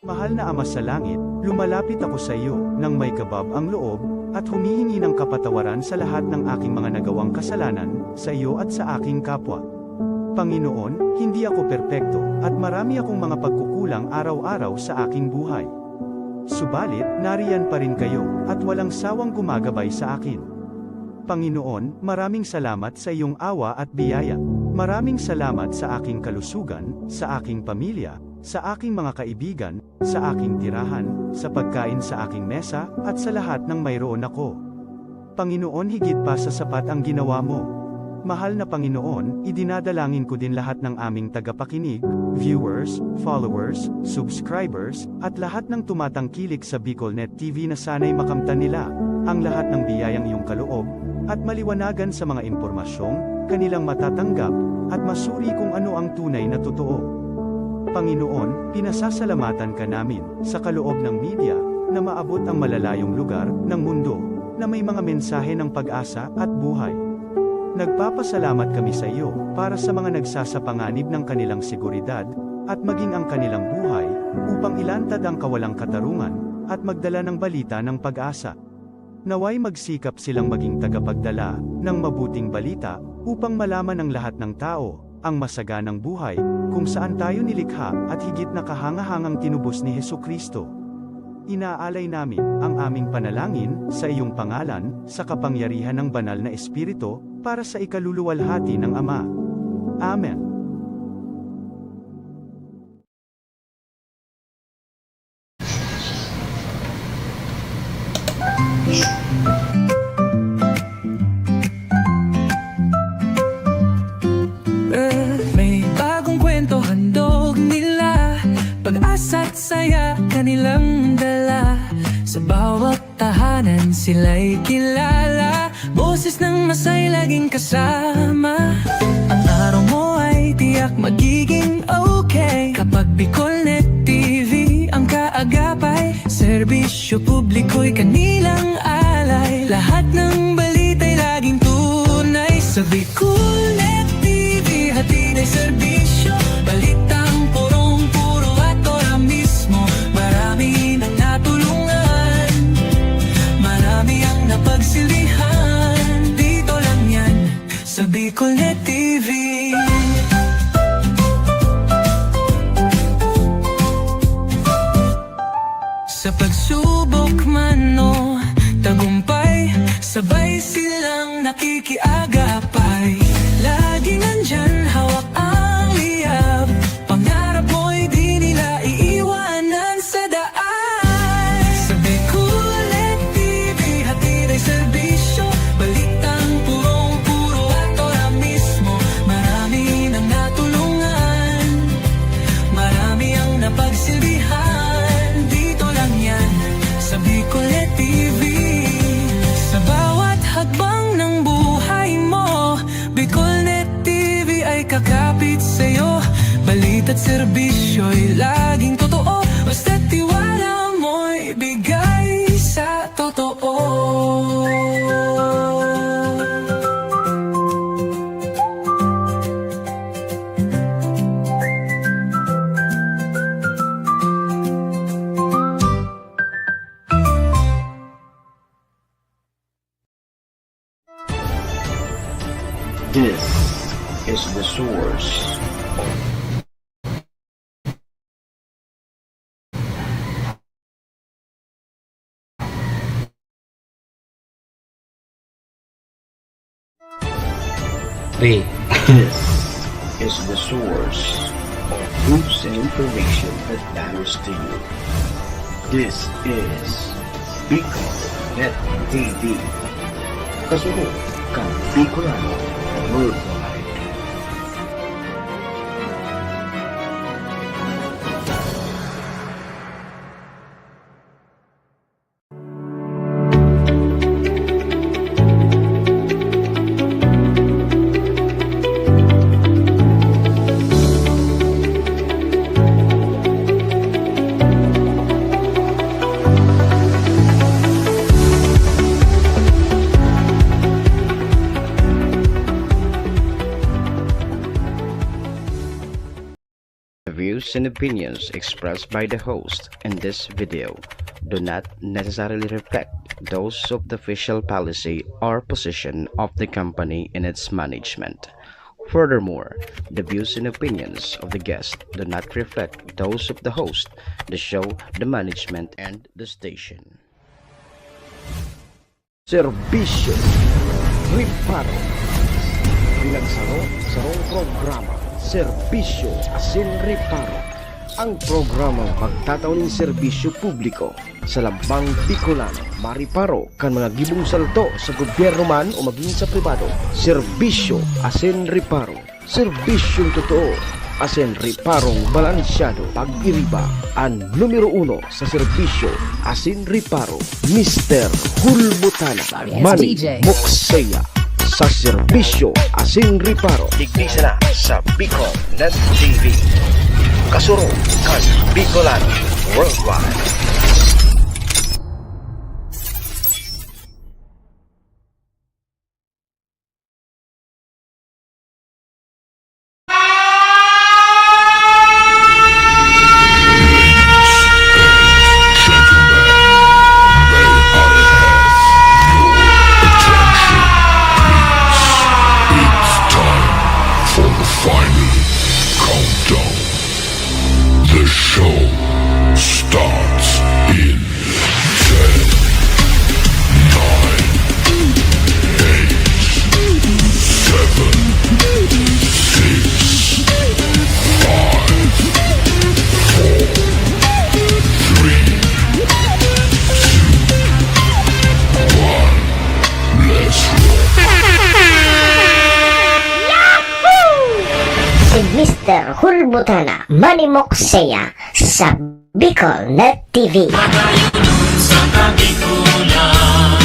Mahal na Ama sa langit, lumalapit ako sa iyo, nang may kabab ang loob, at humihingi ng kapatawaran sa lahat ng aking mga nagawang kasalanan, sa iyo at sa aking kapwa. Panginoon, hindi ako perpekto, at marami akong mga pagkukulang araw-araw sa aking buhay. Subalit, nariyan pa rin kayo, at walang sawang gumagabay sa akin. Panginoon, maraming salamat sa iyong awa at biyaya. Maraming salamat sa aking kalusugan, sa aking pamilya, sa aking mga kaibigan, sa aking tirahan, sa pagkain sa aking mesa, at sa lahat ng mayroon ako. Panginoon, higit pa sa sapat ang ginawa mo. Mahal na Panginoon, idinadalangin ko din lahat ng aming tagapakinig, viewers, followers, subscribers, at lahat ng tumatangkilik sa BicolNet TV na sana'y makamtan nila ang lahat ng biyayang iyong kaloob, at maliwanagan sa mga impormasyong kanilang matatanggap, at masuri kung ano ang tunay na totoo. Panginoon, pinasasalamatan ka namin, sa kaloob ng media, na maabot ang malalayong lugar, ng mundo, na may mga mensahe ng pag-asa, at buhay. Nagpapasalamat kami sa iyo, para sa mga nagsasapanganib ng kanilang seguridad, at maging ang kanilang buhay, upang ilantad ang kawalang katarungan, at magdala ng balita ng pag-asa. Naway magsikap silang maging tagapagdala, ng mabuting balita, upang malaman ng lahat ng tao, ang masaganang buhay, kung saan tayo nilikha, at higit na kahangahangang tinubos ni Hesukristo. Inaalay namin ang aming panalangin sa iyong pangalan, sa kapangyarihan ng banal na Espiritu, para sa ikaluluwalhati ng Ama. Amen. May bagong kwento handog nila, pag-asa at saya kanilang dala. Sa bawat tahanan sila'y kilala, boses ng masay laging kasama. Ang araw mo ay tiyak magiging okay, kapag BicolNet TV ang kaagapay. Serbisyo publiko'y kanilang alay, lahat ng balita'y laging tunay. Sa BicolNet TV hatid ay serbisyo, balitang purong-puro at ora mismo. Marami nang natulungan, marami ang napagsilbihan, dito lang yan sa BicolNet TV. Sa pagsubok man o tagumpay, sabay silang nakikiagapay. Laging nandyan, hawak ang liyab, pangarap mo'y di nila iiwanan sa daan. Sa BicolNet TV hatid ay serbisyo, balitang purong-puro at ora mismo. Marami nang natulungan, marami ang napagsilbihan, dito lang yan sa BicolNet TV. Sa bawat hakbang ng buhay mo, BicolNet TV ay kakapit sa'yo. Balita't serbisyo'y laging totoo, basta't tiwala mo'y bigay sa totoo. This is the source. Ray, This is the source of news and information that matters to you. This is BicolNet TV. Kasunod kang Bicolano worldwide. The views and opinions expressed by the host in this video do not necessarily reflect those of the official policy or position of the company and its management. Furthermore, the views and opinions of the guest do not reflect those of the host, the show, the management, and the station. Serbisyo Riparo Pinagsaro-sarong programa Serbisyo Asin Riparo, ang programang magtatauning serbisyo publiko sa Lambang Bicolano, Mariparo kan mga gibong salto sa gobyerno man o maging sa pribado. Serbisyo Asin Riparo, serbisyong totoo, asin riparong balansyado. Pag-iriba ang numero 1 sa serbisyo Asin Riparo, Mr. Hulbutana Manny Moxeya sa serbisyo Asin Riparo. Digdisa na sa Bicol Net TV. Kasuro kan Bicolano Worldwide. The show starts in 10, Mr. Hulbutana Manny Moxeya sa Bicol Net TV. Sa kabikulan,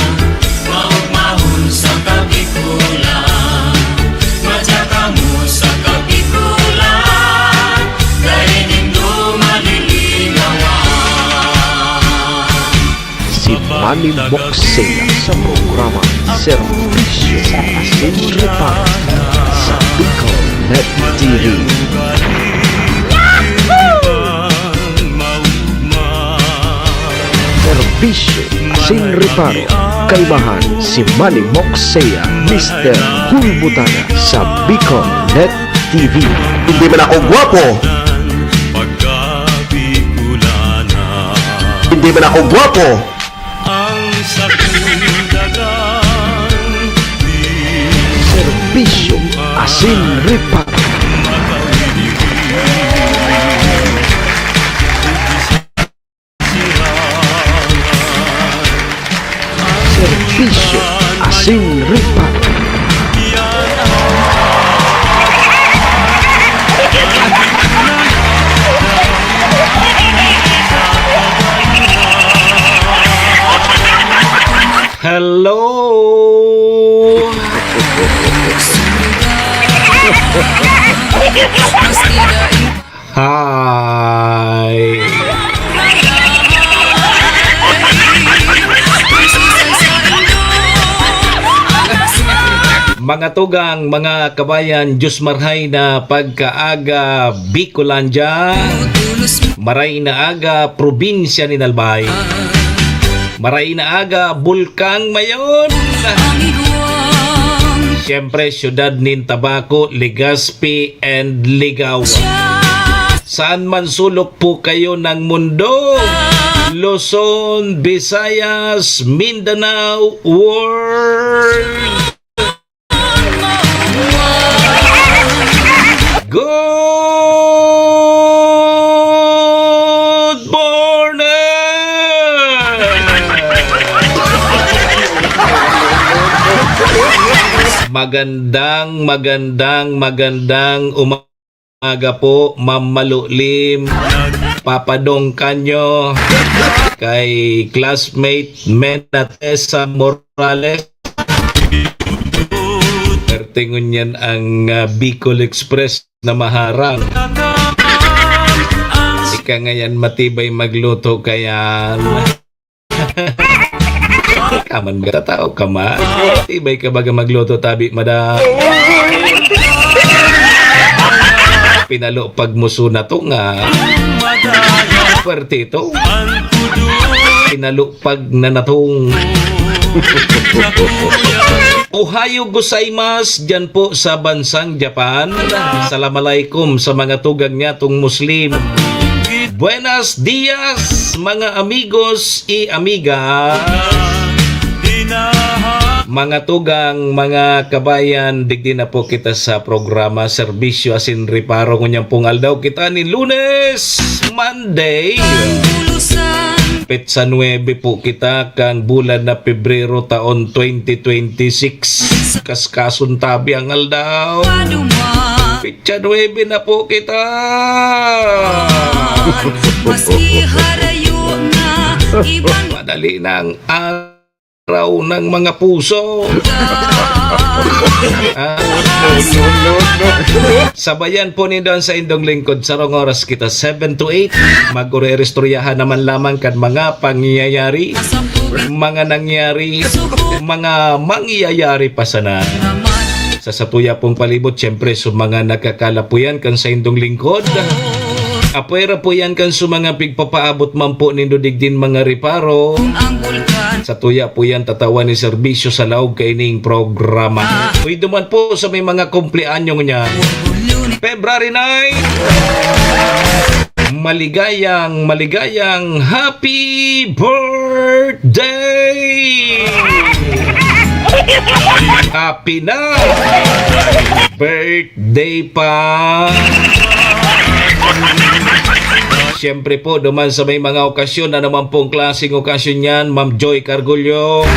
maugmahon sa kabikulan, matsaka mo sa kabikulan, dahil nindo malilinawan. Si Manny Moxeya sa programa Serbisyo Asin Riparo sa Bicol Net TV. Serbisyo Asin Riparo, kaibahan si Manny Moxeya, Mr. Hulbutana sa Bicol Net TV. Hindi man ako gwapo, hindi man ako gwapo, Serbisyo Asin Riparo. Serbisyo Asin Riparo. Hello! Hi! Mga tugang, mga kabayan, Diyos marhay na pagkaaga Bicolandia, maray na aga probinsya ni Nalbay, maray na aga Bulkang Mayon, siyempre syudad nin Tabaco, Legazpi and Ligawa. Saan man sulok po kayo ng mundo, Luzon, Visayas, Mindanao, world. Good morning! Magandang umaga po, Ma'am Malulim, Papadong Kanyo, kay classmate Mena Tessa Morales. Pertingon yan ang Bicol Express na maharang. Ika ngayon matibay magluto kaya kaman ka tao ka ma. Matibay ka baga magluto tabi madam. Pinalo pagmuso na to nga. Puwerte ito. Pinalo pag nanatong. Ohayo gozaimasu dyan po sa bansang Japan. Assalamualaikum sa mga tugang niya tong Muslim. Buenos dias mga amigos y amiga. Mga tugang, mga kabayan, digdi na po kita sa programa Serbisyo Asin Reparo ngunyang pungaldaw kita ni Lunes, Monday. Petsa 9 po kita kang bulan na Pebrero taon 2026. Kaskasun tabi ang aldaw. Petsa 9 na po kita. Madali ng araw ng mga puso. Sabayan po ni Don sa indong lingkod sa rong oras kita 7 to 8. Mag-urerestoryahan naman lamang kan mga pangyayari, mga nangyari, mga mangyayari pa sana. Sa satuya pong palibot, siyempre sa mga nakakalapuyan kan sa indong lingkod. Apwera po yan kan sa mga pigpapaabot man po nindo digdin mga reparo. Sa tuya po yan tatawan ni serbisyo sa laog kaining programa. Uy duman po sa may mga kumpleanyo niya. February 9. Maligayang happy birthday! Happy na! Birthday pa! Siyempre po, duman sa may mga okasyon na naman pong klaseng okasyon yan, Ma'am Joy Cargulyo.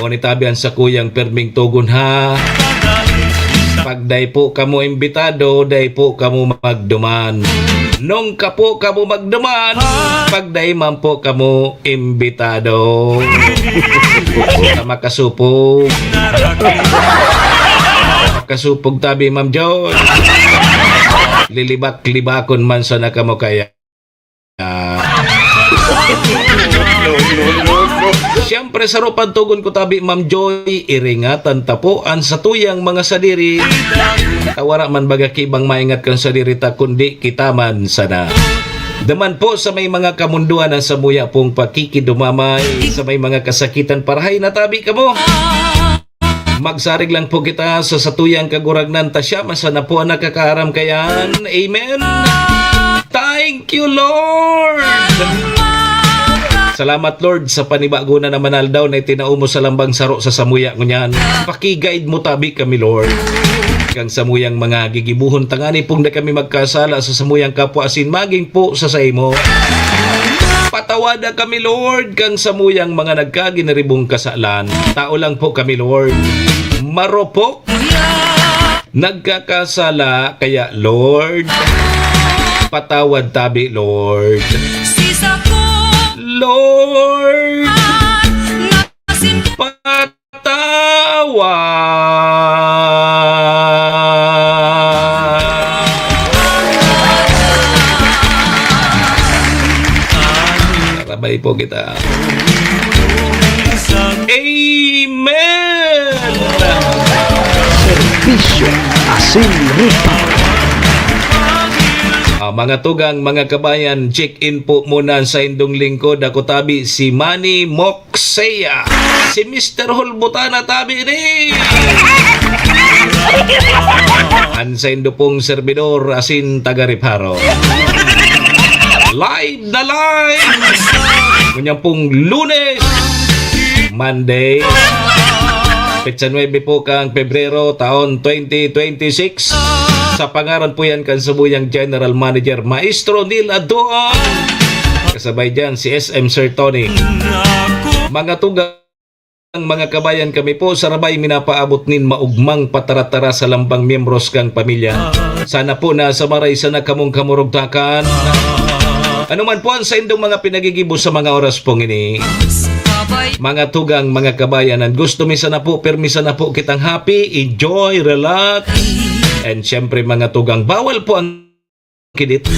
O nitabihan sa kuyang Perming Tugon ha. Pagday po kamo imbitado, day po kamo magduman. Nung ka po kamo magduman, pagday man po kamo imbitado. Makasupog. Makasupog tabi, Ma'am Joy. Lilibak-libakon man sa nakamo kaya. Siyempre sa rupan tugon ko tabi, Ma'am Joy, iringatan tapuan sa tuyang mga sadiri. Tawara man baga kibang maingat kang sadiri ta kundi kita man sana. Daman po sa may mga kamunduan ang samuya pong pakikidumamay, sa may mga kasakitan parahay na tabi ka mo. Magsarig lang po kita sa satuyang kaguragnan tasya masana po ang nakakaaram kayan. Amen. Thank you, Lord. Salamat, Lord, sa panibago na naman aldaw na itinao mo sa lambang saro sa samuya ngunyan. Pakiguide mo tabi kami, Lord. Kang samuyang mga gigibuhon tangani pong na kami magkasala sa samuyang kapwa asin maging po sa saimo. Patawada kami, Lord, kang samuyang mga nagkaginaribong kasalan. Tao lang po kami, Lord. Maropok. Nagkakasala, kaya, Lord, patawad tabi, Lord. Lord, patawad. Sabay po kita. Amen! Serbisyo Asin Reparo. Mga tugang, mga kabayan, check-in po muna sa indong lingkod. Ako tabi si Manny Moxea. Si Mr. Hulbutana tabi ni. Ansa indo pong servidor asin taga Reparo. Live na live! Kunyang pong Lunes, Monday, petsa 9 po kang Pebrero taon 2026. Sa pangaran po yan kan sabuyang General Manager Maestro Neil Adoan. Kasabay dyan si SM Sir Tony. Mga tugang, mga kabayan, kami po sarabay minapaabot nin maugmang pataratara sa lambang miyembros kang pamilya. Sana po nasa maray sana kamong kamurugtakan. Ano man po ang sa indong mga pinagigibo sa mga oras pong ini. Mga tugang, mga kabayanan, gusto misa na po, permisa na po kitang happy, enjoy, relax. And syempre mga tugang, bawal po ang kidit.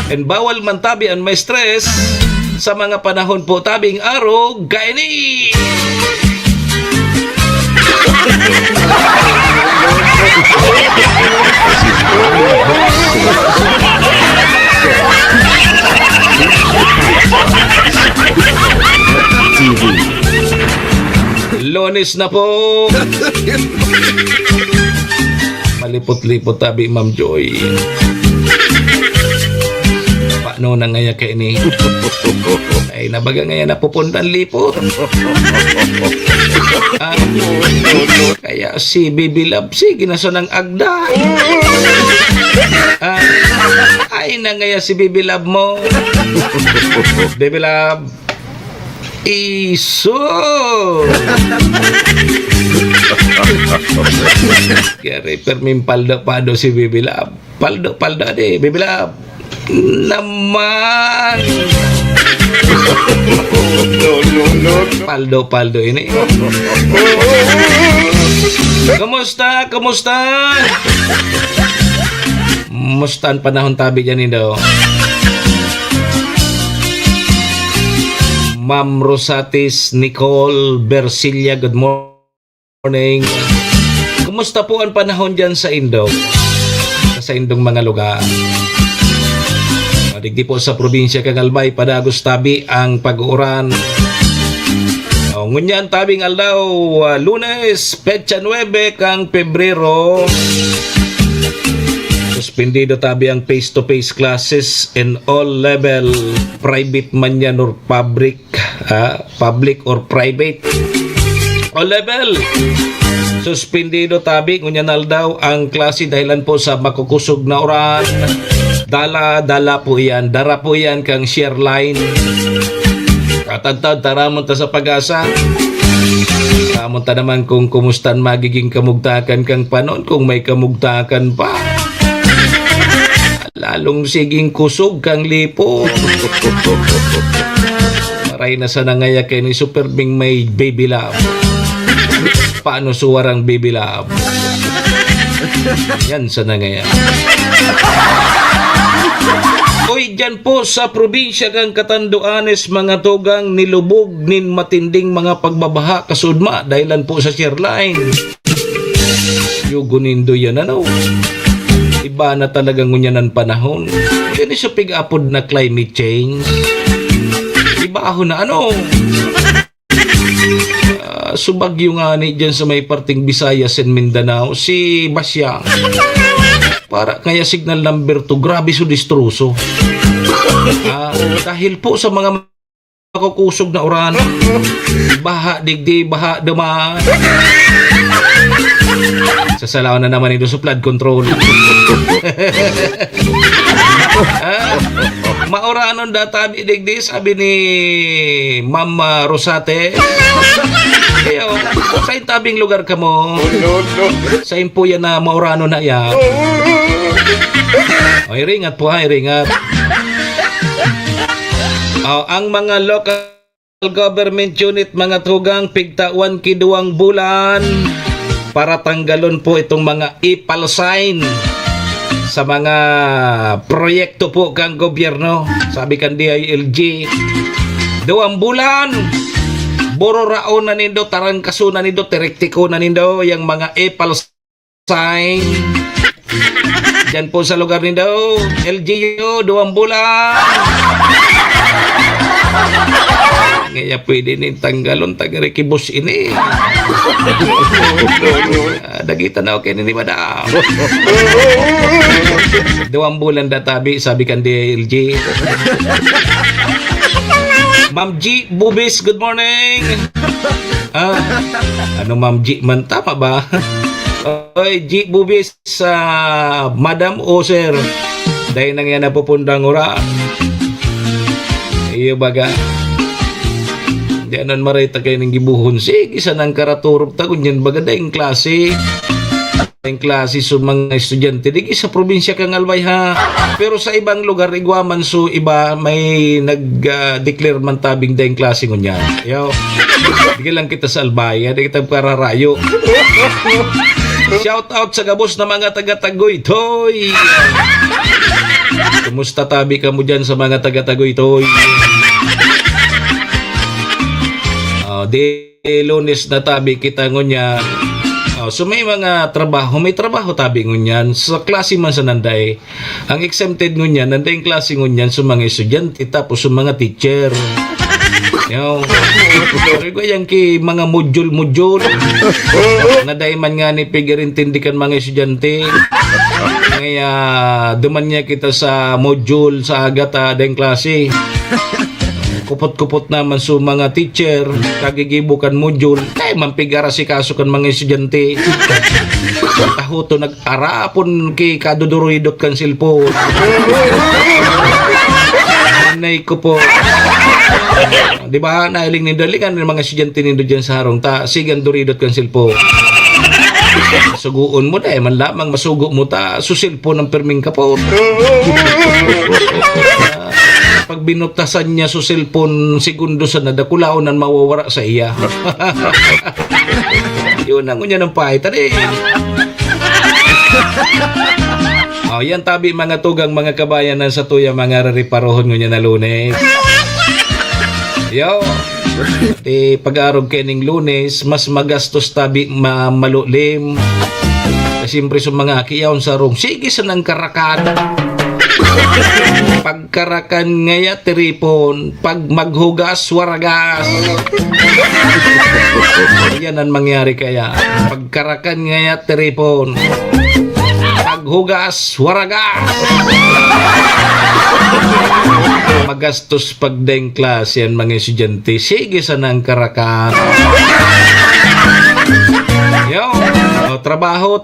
And bawal man tabi ang may stress. Sa mga panahon po tabing araw, gaini! TV. Lunes na po. Malipot-lipot tabi, Ma'am Joy. Paano na ngaya kayo ni? Ay, nabaga ngayon napupuntan lipot. Kaya si Bibi Love, sige na siya ng agda. Ay na ngaya si Bibi Love mo. Bibi Love, iso. Kaya permin paldo si Bibi Love. Paldo de, Bibi Love. Naman. Paldo ini. Kamusta? Mustaan panahon tabi dyan daw. Ma'am Rosatis Nicole Bersilia, good morning. Kumusta po ang panahon dyan sa Indo? Sa Indong mga lugar. Digdi po sa probinsya kang Albay, padagos tabi ang pag-uuran. Ngunyan tabing aldaw, Lunes, Petsa 9 kang Pebrero. Suspendido tabi ang face-to-face classes in all level, private man yan or public, public or private. All level. Suspendido tabi, ngunyan aldaw ang klase dahilan po sa makukusog na uran. Dala po yan, dara po yan kang share line. Katantad, taramon ta sa pag-asa. Taramon ta naman kung kumustan magiging kamugtakan kang panon, kung may kamugtakan pa. Lalong siging kusog kang lipo. Maray na sa nangaya kay ni Superbing may Baby Love. Paano suwarang Baby Love? Yan sa nangaya. Oy, dyan po sa probinsya kang Catanduanes, mga tugang nilubog nin matinding mga pagbabaha kasudma dahilan po sa share line. Yugunindo yan ano. Iba na talagang ngunyanan panahon. Yan isa pig-apod na climate change. Iba ako na ano. Subagyo nga ni dyan sa may parting Visayas and Mindanao, si Basyang. Para kaya signal number 2, grabe so distruso. Dahil po sa mga makukusog na uran, baha digdi, baha dumaan. Sasalaw na naman ito sa flood control. Mauranon data digdi, sabi ni Ma'am Rosate. Kaya sa tabing lugar ka mo, sa impo yan na maurano na yan. Ay, ringat po ha, ringat. Ang mga local government unit, mga tugang, pigtawan kiduang bulan para tanggalon po itong mga ipal sign sa mga proyekto po kang gobyerno. Sabi kan DILG, 2 bulan. Bororao na nindo, tarangkaso na nindo, terektiko na nindo, yung mga epal sign. Diyan po sa lugar nindo, LGU, 2 bulan. Kaya pwede ni tanggalon, tagarikibus ini. Dagita na okay ni madam. 2 bulan databi, sabi kan DLG. Ma'am G Bubis, good morning. Ano Ma'am G man, tama ba? Oy, G Bubis sa Madam o Sir. Dahil nang yan napupundang ura. Iyo baga. Diyanan marita kayo ng gibuhon. Sige, isa ng karaturog tagon yan baga dahil klase. Ang klase sa mga estudyante digi sa probinsya kang Albay ha, pero sa ibang lugar igwaman so iba may nag-declare man tabing dahing klase ngunyan. Yo, digi lang kita sa Albay, di kita kararayo. Shout out sa gabos na mga taga-Tagoytoy. Kumusta tabi ka mo dyan sa mga taga-Tagoytoy? Di Lunes na tabi kita ngunyan. So may mga trabaho, may trabaho tabi ngunyan sa klase man sa nanday. Ang exempted ngunyan, nanday yung klase ngunyan sa mga estudyante tapos sa mga teacher. Yo, pero ko yang ki mga module naday man nga ni pigirin tindikan mga estudyante. Kaya duman niya kita sa module sa agata dayong klase. Kupot-kupot naman sa mga teacher, kagigibukan module, kaya mampigara si kaso kan mga estudyante. Taho to nag-arapon ki kaduduruidot kan silpo. Nanay ko po. Di ba, nailing nindalikan ng mga estudyante nindo dyan sa harong, sigan duridot kan silpo. Suguon mo dahil man lamang masugo mo su silpo ng perming kapot. Pag binutasan niya sa cellphone segundo sa nadakulaon ang mawawara sa iya. Yun ang unya ng pahit. Yan tabi mga tugang mga kabayan sa tuya mga rariparohon ngunya na Lunes. Yo. Pag-arog kening Lunes, mas magastos tabi malulim. Siyempre sa mga kiyaon sa rong, sige sa nang karakan. Pagkarakan ngaya tiripon, pag maghugas waragas. Yan ang mangyari kaya. Pagkarakan ngaya tiripon, paghugas waragas. Magastos pagdaing klase yan mga estudyante. Sige sa nang karakan. Yo, trabaho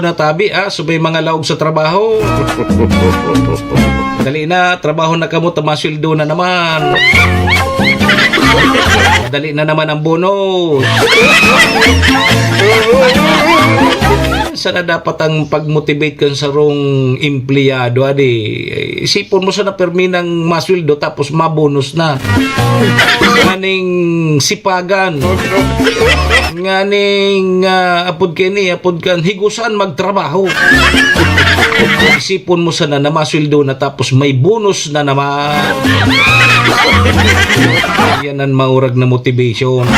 na tabi subay mga laog sa trabaho. Dali na, trabaho na kamo, tamasweldo na naman. Dali na naman ang bonus. Sana dapat ang pag-motivate kan sa rong empleyado, isipon mo sana permi ng masweldo tapos mabonus na. Nganing sipagan. Nganing apod kan higusan magtrabaho. Isipon mo sana na masweldo na tapos may bonus na naman. Yan ang maurag na motivation.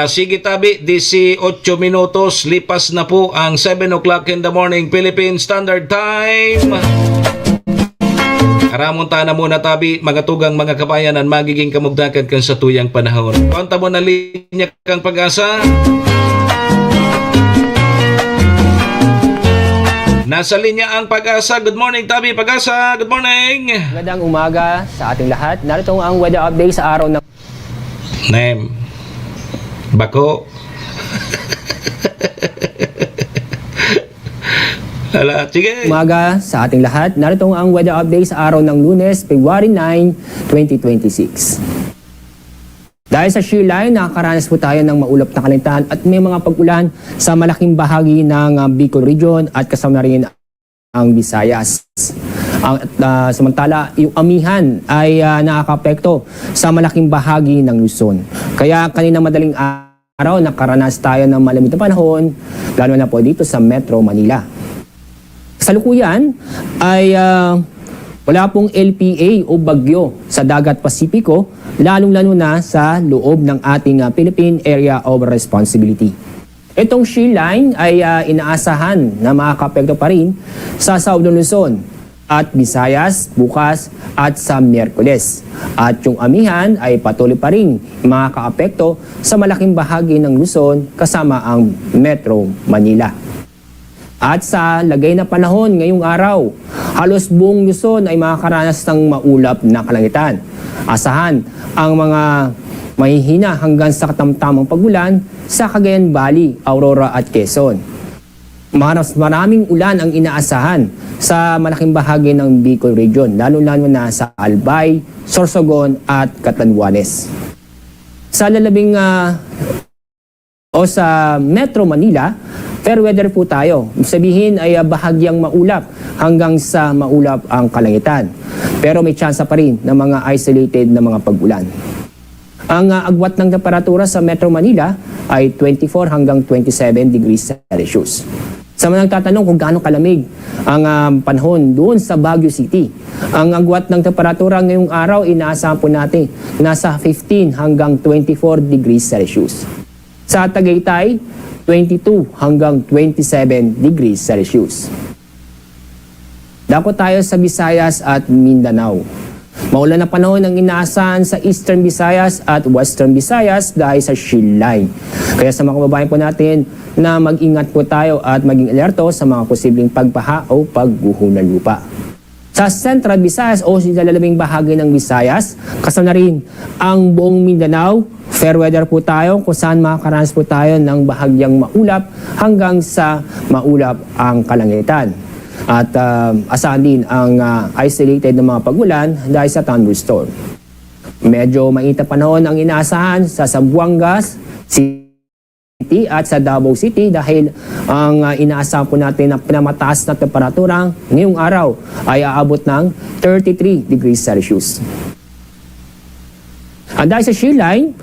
Sige tabi, 18 minutos, lipas na po ang 7 o'clock in the morning Philippine Standard Time. Aramunta na muna tabi, mga tugang mga kabayanan, magiging kamugdakan kan sa tuyang panahon. Konta mo na linya kang Pag-asa. Nasa linya ang Pag-asa. Good morning tabi, Pag-asa. Good morning. Magandang umaga sa ating lahat. Narito ang weather update sa araw ng Name. Bako. Hala, sige. umaga sa ating lahat. Narito ang weather update sa araw ng Lunes, February 9, 2026. Dahil sa shear line, nakakaranas po tayo ng maulap na kalangitan at may mga pag-ulan sa malaking bahagi ng Bicol Region at kasama rin ang Visayas. Samantala, yung amihan ay nakakapekto sa malaking bahagi ng Luzon. Kaya kanina madaling araw, nakaranas tayo ng malamig na panahon, lalo na po dito sa Metro Manila. Sa lukuyan ay wala pong LPA o bagyo sa Dagat Pasipiko, lalong-lalo na sa loob ng ating Philippine Area of Responsibility. Itong shear line ay inaasahan na makakapekto pa rin sa Southern Luzon at Visayas bukas at sa Miyerkules. At yung amihan ay patuloy pa rin makakaapekto sa malaking bahagi ng Luzon kasama ang Metro Manila. At sa lagay na panahon ngayong araw, halos buong Luzon ay makakaranas ng maulap na kalangitan. Asahan ang mga mahihina hanggang sa katamtamang pagulan sa Cagayan Valley, Aurora at Quezon. Maraming ulan ang inaasahan sa malaking bahagi ng Bicol Region, lalo-lalo na sa Albay, Sorsogon at Catanduanes. Sa lalabing sa Metro Manila, fair weather po tayo. Sabihin ay bahagyang maulap hanggang sa maulap ang kalangitan. Pero may tsansa pa rin ng mga isolated na mga pag-ulan. Ang agwat ng temperatura sa Metro Manila ay 24 hanggang 27 degrees Celsius. Sa mga nagtatanong kung gaano kalamig ang panahon doon sa Baguio City. Ang agwat ng temperatura ngayong araw, inaasahan po natin nasa 15 hanggang 24 degrees Celsius. Sa Tagaytay, 22 hanggang 27 degrees Celsius. Dako tayo sa Visayas at Mindanao. Maulan na panahon ang inaasahan sa Eastern Visayas at Western Visayas dahil sa shield line. Kaya sa mga kababayan po natin na mag-ingat po tayo at maging alerto sa mga posibleng pagbaha o pagguho ng lupa. Sa Central Visayas o sa lalabing bahagi ng Visayas, kasama na rin ang buong Mindanao. Fair weather po tayo kung saan makakaranas po tayo ng bahagyang maulap hanggang sa maulap ang kalangitan. At asahan din ang isolated na mga pagulan dahil sa thunderstorm. Medyo mainit na panahon ang inaasahan sa Zamboangas City at sa Davao City dahil ang inaasahan po natin na pinamataas na temperatura ngayong araw ay aabot ng 33 degrees Celsius. At dahil sa shear line,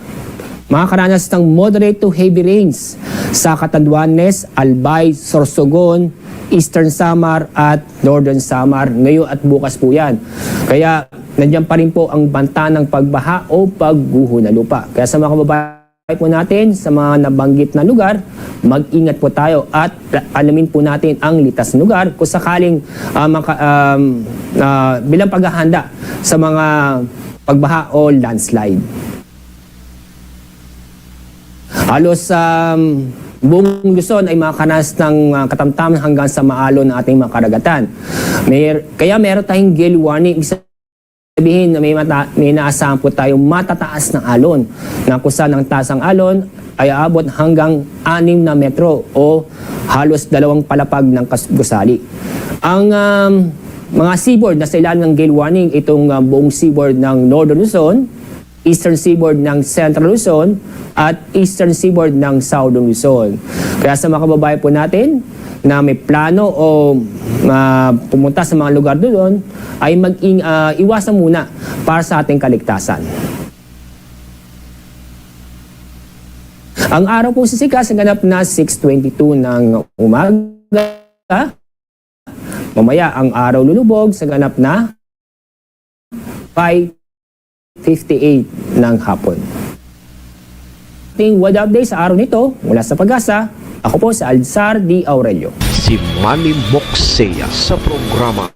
makakaranas ng moderate to heavy rains sa Catanduanes, Albay, Sorsogon, Eastern Samar at Northern Samar ngayon at bukas po yan. Kaya nandiyan pa rin po ang banta ng pagbaha o pagguho na lupa. Kaya sa mga kababayan po natin sa mga nabanggit na lugar, mag-ingat po tayo at alamin po natin ang litas na lugar kung sakaling bilang paghahanda sa mga pagbaha o landslide. Halos buong Luzon ay makakaranas ng katamtaman hanggang sa maalon ng ating mga karagatan. Kaya meron tayong gale warning. Ibig sabihin na may naasahan po tayong matataas na alon na kung saan ang taas ng alon ay aabot hanggang 6 na metro o halos 2 palapag ng gusali. Ang mga seaboard na sa ilalim ng gale warning, itong buong seaboard ng Northern Luzon, Eastern Seaboard ng Central Luzon at Eastern Seaboard ng Southern Luzon. Kaya sa mga kababayan po natin na may plano o pumunta sa mga lugar doon ay iwasan muna para sa ating kaligtasan. Ang araw po sisikas ang ganap na 6:22 ng umaga. Mamaya ang araw lulubog sa ganap na 5:58 ng hapon. Ating weather update sa araw nito mula sa Pag-asa, ako po si Alzar D. Aurelio. Si Manny Moxea sa programa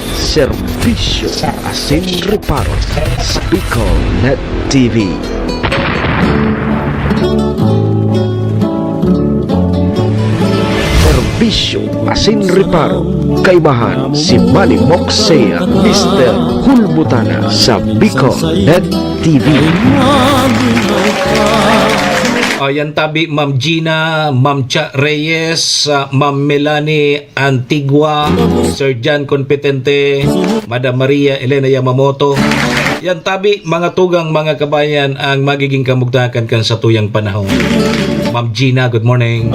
Serbisyo Asin Reparo sa Bicol Net TV. Serbisyo Asin Reparo, kaibahan si Manny Moxea, Mr. Hulbutana sa Bicol Net TV. Ayan tabi, Ma'am Gina, Ma'am Cha Reyes, Ma'am Melanie Antigua, Sir John Competente, Madam Maria Elena Yamamoto. Yan tabi, mga tugang mga kabayan ang magiging kamugtakan kan sa tuyang panahon. Ma'am Gina, good morning.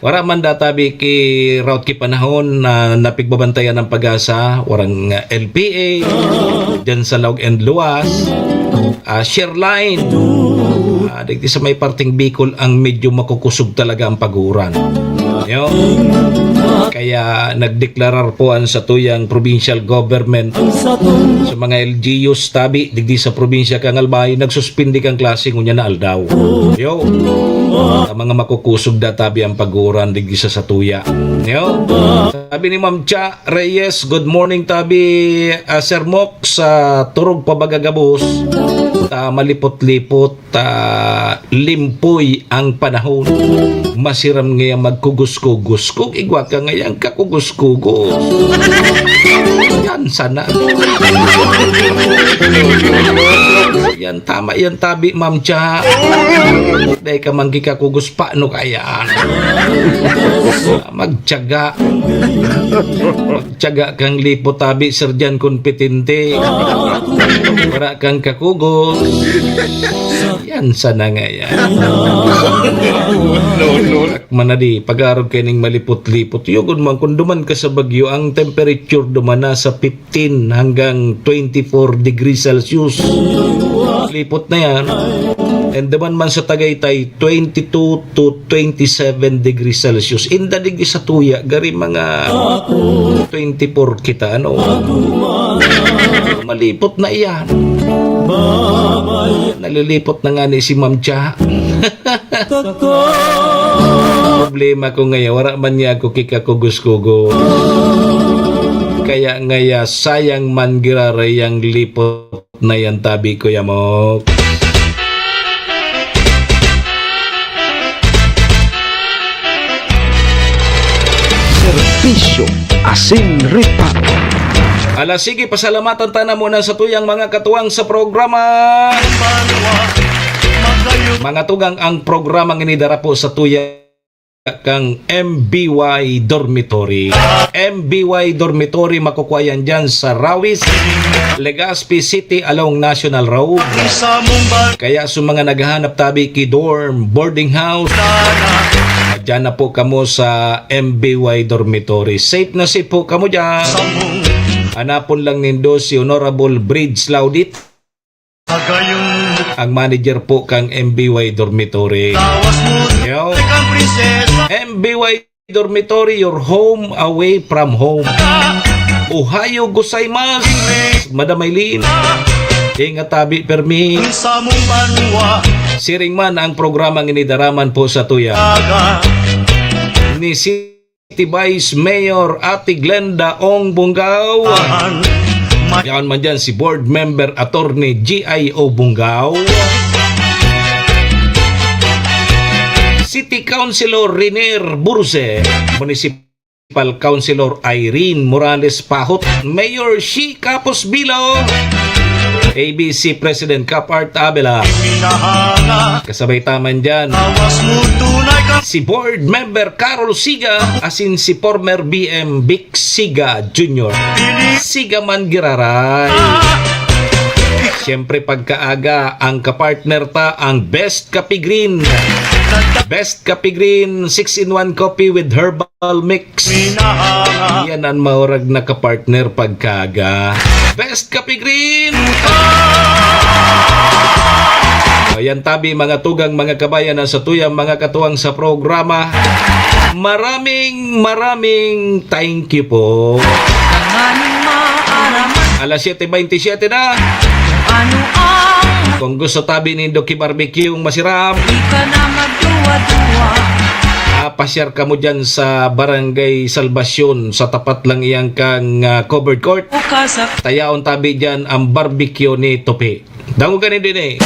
Wara man databi ki route ki panahon na napigbabantayan ng Pag-asa, warang LPA dyan sa Laog and Luwas, share line. Dito sa may parting Bicol ang medyo makukusog talaga ang paguran. Kaya nagdeklarar po ang sa tuyang provincial government sa mga LGUs tabi digdi sa probinsya kang Albay nagsuspindi kang klase ngunya na aldaw. Ang mga makukusog da tabi ang paguran digdi sa satuya. Sabi ni Ma'am Cha Reyes, good morning tabi, Sir Mok sa turog pabagagabos. Malipot-lipot, limpoy ang panahon. Masiram ngayon magkugos-kugos. Kung igwa ka ngayon kakugos-kugos. Yan sana. Yan tama yan tabi, Ma'am Cha. Dahil ka manggi kakugos, paano kaya? Magtyaga. Magtyaga kang lipot tabi, Sir Jan Competente. Para kang kakugos. Yan sana nga yan. Manadi, pag-arog kayo ng malipot-lipot. Yugod man, kung duman ka sa Bagyo, ang temperature duman na sa 15 hanggang 24 degrees Celsius. Lipot na yan. And naman man sa Tagaytay, 22 to 27 degrees Celsius. Inda degrees sa tuya, gari mga 24 kita, ano? Malipot na iyan. Nalilipot na nga ni si Ma'am Cha. Problema ko ngayon, wala man niya ako kikakugus-kugo. Kaya ngaya, sayang man giraray ang lipot na yan tabi ko yamok. Serbisyo Asin Reparo. Ala, sige, pasalamatan ta na muna sa tuyang mga katuwang sa programa. Mga tugang ang programang inidara po sa tuyang kang MBY Dormitory. MBY Dormitory makukuhayan dyan sa Rawis, Legazpi City along National Road. Kaya sa mga naghahanap tabi ki dorm, boarding house, dyan na po kamo sa MBY Dormitory. Safe na safe po kamo dyan. Hanapon lang nindo si Honorable Bridge Laudit, ang manager po kang MBY Dormitory. Yo. MBY Dormitory, your home away from home. Ohayo gozaimasu, Madam Eileen. Ingat tabi permi. Siring man ang programang inidaraman po sa tuya ni City Vice Mayor Ate Glenda Ong Bungaw. Yan man dyan si Board Member Attorney G.I.O. Bungaw. City Councilor Renier Burse, Municipal Councilor Irene Morales Pahot, Mayor Shi Capos Bilo, ABC President Capart Abela. Kasabay taman dyan si Board Member Carol Siga, asin si former BM Vic Siga Jr. Siga man giraray. Siyempre pagkaaga ang kapartner ta ang Best Kape Green. Best Kape Green 6-in-1 coffee with herbal mix. Yan ang maurag na kapartner pagkaaga. Best Kape Green. Ayan tabi mga tugang mga kabayan na sa tuyang mga katuwang sa programa. Maraming thank you po. Alas 7:27 na. Kung gusto tabi ni Doki Barbecue yung masiram, pasyar ka mo dyan sa Barangay Salvacion, sa tapat lang iyang kang covered court. Tayaon tabi dyan ang barbecue ni Tope. Dango ganin din eh.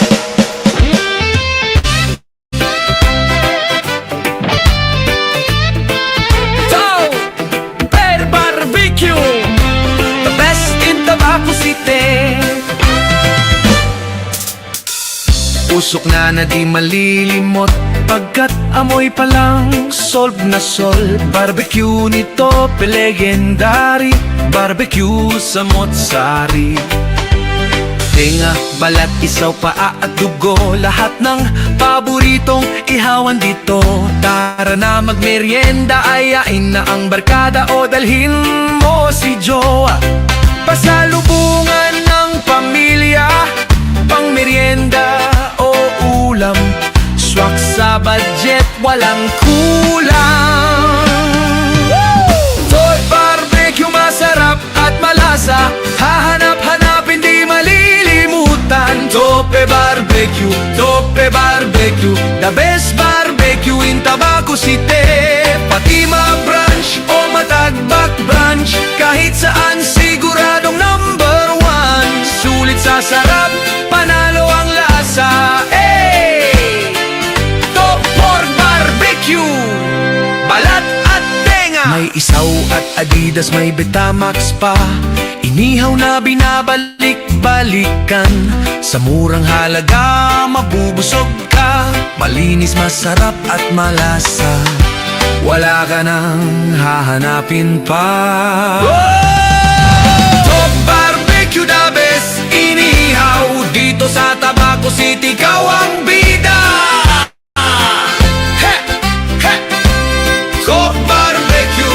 Usok na di malilimot pagkat amoy pa lang solve na solve. Barbecue nito legendary, barbecue sa Motsari. Tenga, balat, isaw, paa at dugo, lahat ng paboritong ihawan dito. Tara na magmerienda, ayain na ang barkada o dalhin mo si Joa. Pasalubungan ng pamilya, pang merienda o ulam, swak sa budget, walang kulang. Toy Barbecue, masarap at malasa, hahanap-hanapin di malilimutan. Tope Barbecue, the best barbecue in Tabaco City. Pati ma-branch o matagbak branch, kahit saan siguradong number one. Sulit sa sarap, panalo ang lasa. Top Pork Barbecue, balat at tenga. May isaw at Adidas, may Betamax pa, inihaw na binabalik-balikan. Sa murang halaga, mabubusog ka. Malinis, masarap at malasa, wala ka nang hahanapin pa. Top Barbecue, the best inihaw dito sa Tabaco City, ikaw ang bida. Top Barbecue.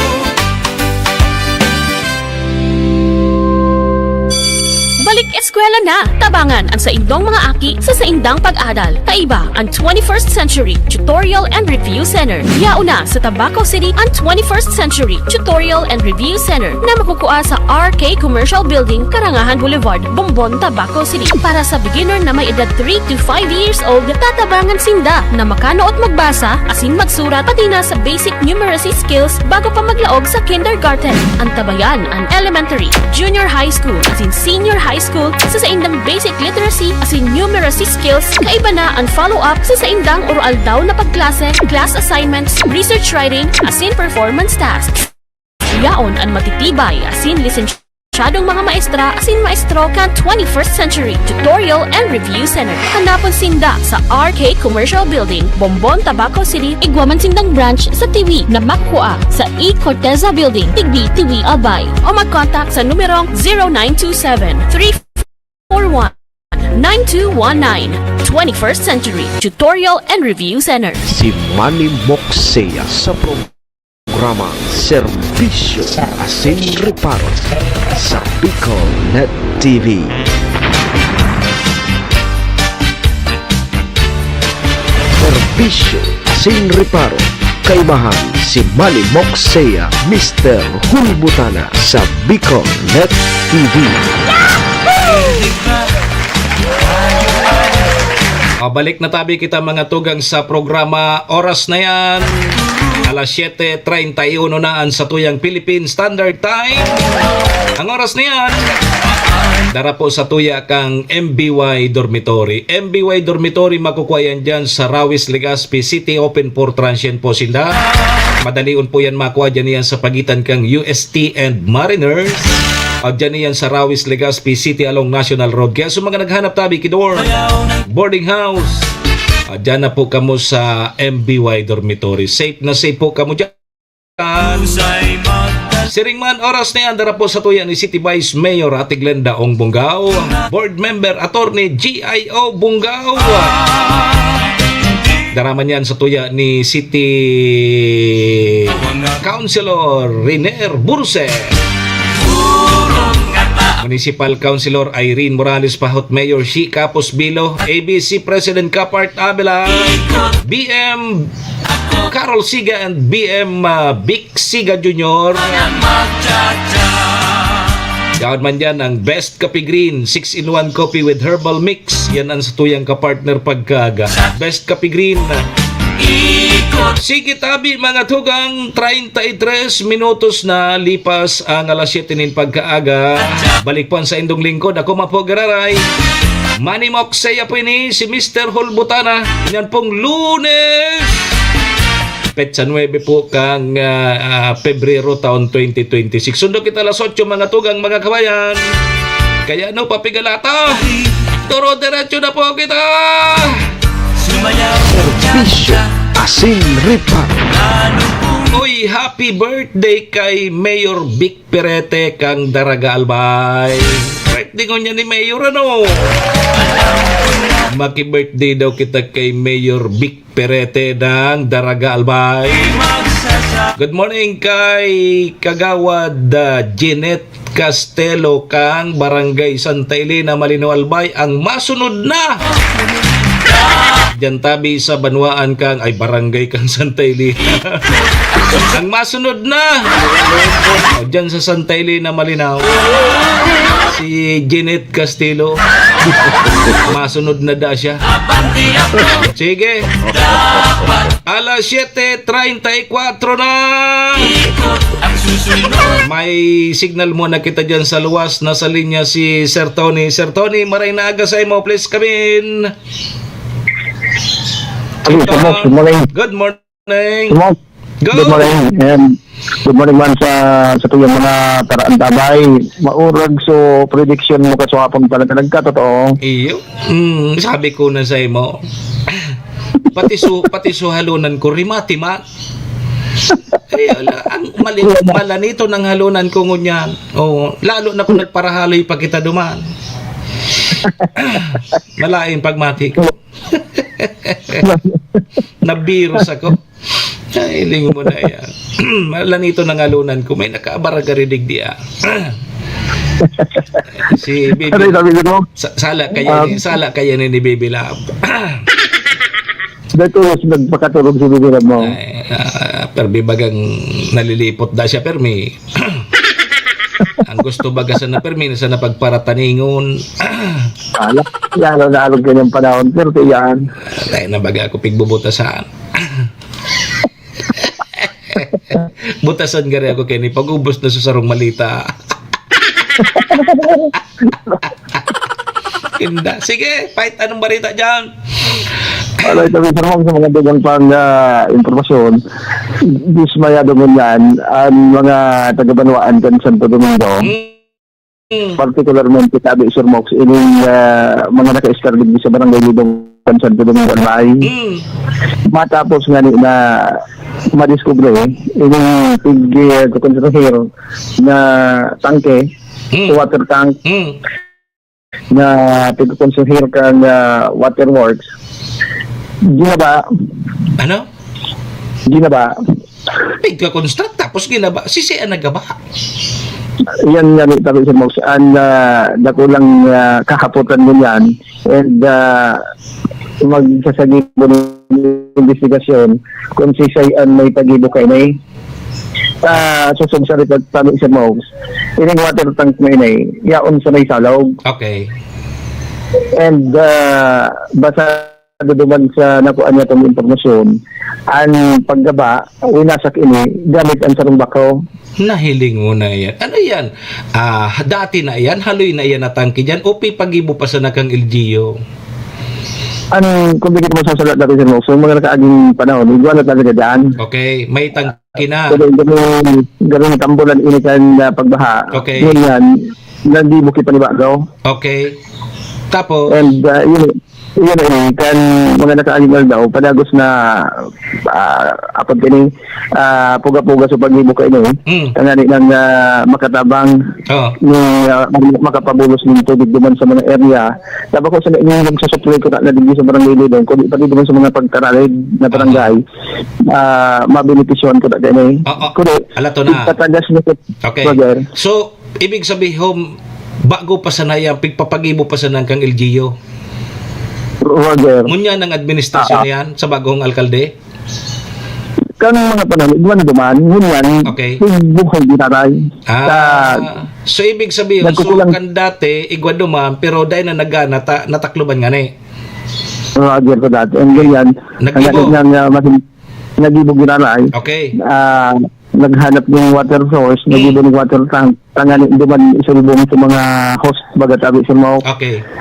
Balik eskwela Halika na, tabangan ang saindong mga aki sa saindang pag-adal. Kaiba ang 21st Century Tutorial and Review Center. Yauna sa Tabaco City ang 21st Century Tutorial and Review Center na makukuha sa RK Commercial Building, Karangahan Boulevard, Bombon, Tabaco City. Para sa beginner na may edad 3 to 5 years old, tatabangan sinda na makano at magbasa, asin magsurat, pati na sa basic numeracy skills bago pa maglaog sa kindergarten. Ang tabayan ang elementary, junior high school, asin senior high school sa saindang basic literacy asin numeracy skills. Kaiba na ang follow-up sa saindang oral daw na pagklase, class assignments, research writing, asin performance tasks. Yaon ang matitibay asin lisensyadong mga maestra asin maestro kan 21st Century Tutorial and Review Center. Hanapon sinda sa RK Commercial Building, Bombon, Tabaco City. Igwaman sindang branch sa TV na makuha sa E. Corteza Building, Tigbi, Tiwi, Albay. O mag-contact sa numerong 0927-341-9219. 21st Century Tutorial and Review Center. Si Manny Moxea sa programa Serbisyo Asin Reparo sa Bicol Net TV. Serbisyo Asin Reparo, kaibahan si Manny Moxea, Mr. Hulbutana sa Bicol Net TV. Balik na tabi kita mga tugang sa programa. Oras na yan, alas 7:31 na sa tuyang Philippine Standard Time. Ang oras na yan, dara po sa tuya kang MBY Dormitory. MBY Dormitory makukuha yan dyan sa Rawis, Legazpi City. Open for transient po sila. Madalion po yan makuha dyan yan sa pagitan kang UST and Mariners. At dyan yan sa Rawis, Legazpi City along National Road. Kaya sa mga naghanap tabi kidor, boarding house, dyan na po kamo sa MBY Dormitory. Safe na safe po kamo dyan. Siringman, oras na yan, dara po sa tuya ni City Vice Mayor Ate Glenda Ong Bungao, Board Member Attorney GIO Bungao. Daraman yan sa tuya ni City Councilor Riner Burse, Municipal Councilor Irene Morales Pahot, Mayor Shi Capos Bilo, ABC President Capart Abela, BM Carol Siga and BM Vic Siga Jr. Yaon man yan ang Best Coffee Green 6-in-1 coffee with herbal mix. Yan ang sa tuyang kapartner pagkaga. Best Coffee Green. Sige tabi mga tugang, 33 minutos na lipas ang alas 7 nin pagkaaga. Balik po sa indong lingkod. Ako mapo gararay, Manny Moxea po ini si Mr. Hulbutana. Yan pong Lunes, petsa 9 po kang Pebrero taon 2026. Sundo kita alas 8 mga tugang mga kabayan. Kaya no papigalata, turo diretso na po kita. Serbisyo Asin Reparo. Uy, happy birthday kay Mayor Vic Perete kang Daraga Albay. Birthday ko niya ni Mayor ano. Maki-birthday daw kita kay Mayor Vic Perete ng Daraga Albay. Good morning kay Kagawad Jeanette Castelo kang Barangay Santa Elena, Malinaw Albay. Ang masunod na diyan tabi sa Banwaan kang ay Barangay kang Santa Elena. Ang masunod na diyan sa Santa Elena, Malinaw, si Jeanette Castelo. Masunod na da siya. Sige, alas 7:34 na. May signal muna kita dyan sa luwas. Nasa linya si Sir Tony. Sir Tony, maray na aga sa imo. Please come in. Good morning. Good morning. Go. Good morning. And good morning man sa tuyang mga taraan tabay. Maurag so prediction mo ka sa hapon talaga nagkatotoo. Iyo. Sabi ko na sa imo. Pati so halunan ko rimati man. Ay, ang malanito ng halunan ko ngunyan. Oh, lalo na kung nagparahaloy pa kita duman. Malain pagmati ko. Nabirus ako. Ay, lingo mo na yan. Malanito ng halunan ko. May nakaabara garidig diya. Si Bibi. Ano yung sabi ko? Sala kaya ni Bibi Lab. Dito nagpakatulog si Bibi mo. Perbi bagang nalilipot da siya permi. Ang gusto baga sa na permi sa napagparataningon. Lalo na alog kanyang panahon. Pero yan. Dahil na baga ako pigbubutasan. Butasan gari ako kini pag-ubos na sa sarong malita. Inda. Sige, fight anong balita dyan? Alay, sabi sa mga dagang pang informasyon, dismayado mo yan ang mga taga-Banwaan kan Santo Domingo. Particularmente sabi Sir Mox, ining mga naka-escarlig sa barangay Lidong kan Santo Domingo Albay. Matapos nga na madiskubre ining pig-concentrator na tangke, water tank, na pig-concentrator kang waterworks. Ginaba. Ano? Ginaba. Pigka-construct tapos ginaba. Sisian na gaba. Yan nga ni Tabi Sir Mox. Ang dakulang kakaputan mo yan. And magsasagip mo ng investigasyon kung sisayan may tagibo kay may susog sa rin Tabi Sir Mox. Ining water tank mo inay. Yaon sa may salog. Okay. And basta duduman sa nakuan niya itong informasyon, ang paggaba, winasak ini, gamit ang sarong bakaw. Nahiling mo na yan. Ano yan? Dati na yan? Haloy na yan na tangke dyan? O pipagibo pa sa nakang LGU? Kung bigit mo sa salat natin sa so, mga nakaaging panahon, igual na talaga dyan. Okay, may tangke na. Pero ganun tambulan ini kan pagbaha. Okay. Ganyan, nandibo kita ni bagaw. Okay. Tapos? And yun kan mga nakaanimal daw padagos na apod kini puga-puga sa paghibo kay ini kanani nang makatabang ni makapabulos ng tubig duman sa mga area tapos ko sa ini sa supply ko na dinhi sa barangay Lidong kundi pati duman sa mga pagkaralig na barangay mabenepisyon ko na kini kundi alato na patagas ni okay so ibig sabihin bago pa sanayang pigpapagibo pa sanang kang LGU Roger. Munya ng administrasyon yan sa bagong alkalde? Kan mga panahon, iwan duman, ngunyan, buhay ginaray. So ibig sabihin, so kan dati, igwa duman, pero dahil na natakluban nga ni? Roger ko dati. And ganyan, nagibo ginaray. Okay. Naghanap ng water source, nagibo ng water tank, tanganin duman isulubong sa mga host bagatabi sa mga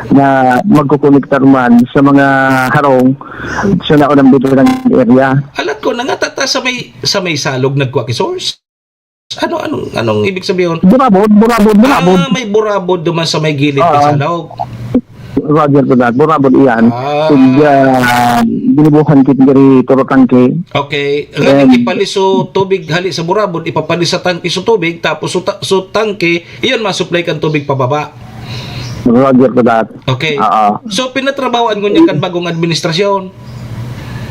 na magkukonektar man sa mga harong sa naunang dito ng area. Alat ko, nangatata sa may salog nagkuha source? Anong ibig sabihin? Burabod. May burabod duman sa may gilid ng salog. Roger ko dati. Burabod iyan. Binibuhan kit dari toro tangke. Okay. Ngayon ipaliso tubig hali sa burabod, ipapalis sa tangke so tubig, tapos so tangke, iyon masupply kan tubig pababa. Roger ko dati. Okay. So pinatrabawan ko niya kan bagong administrasyon.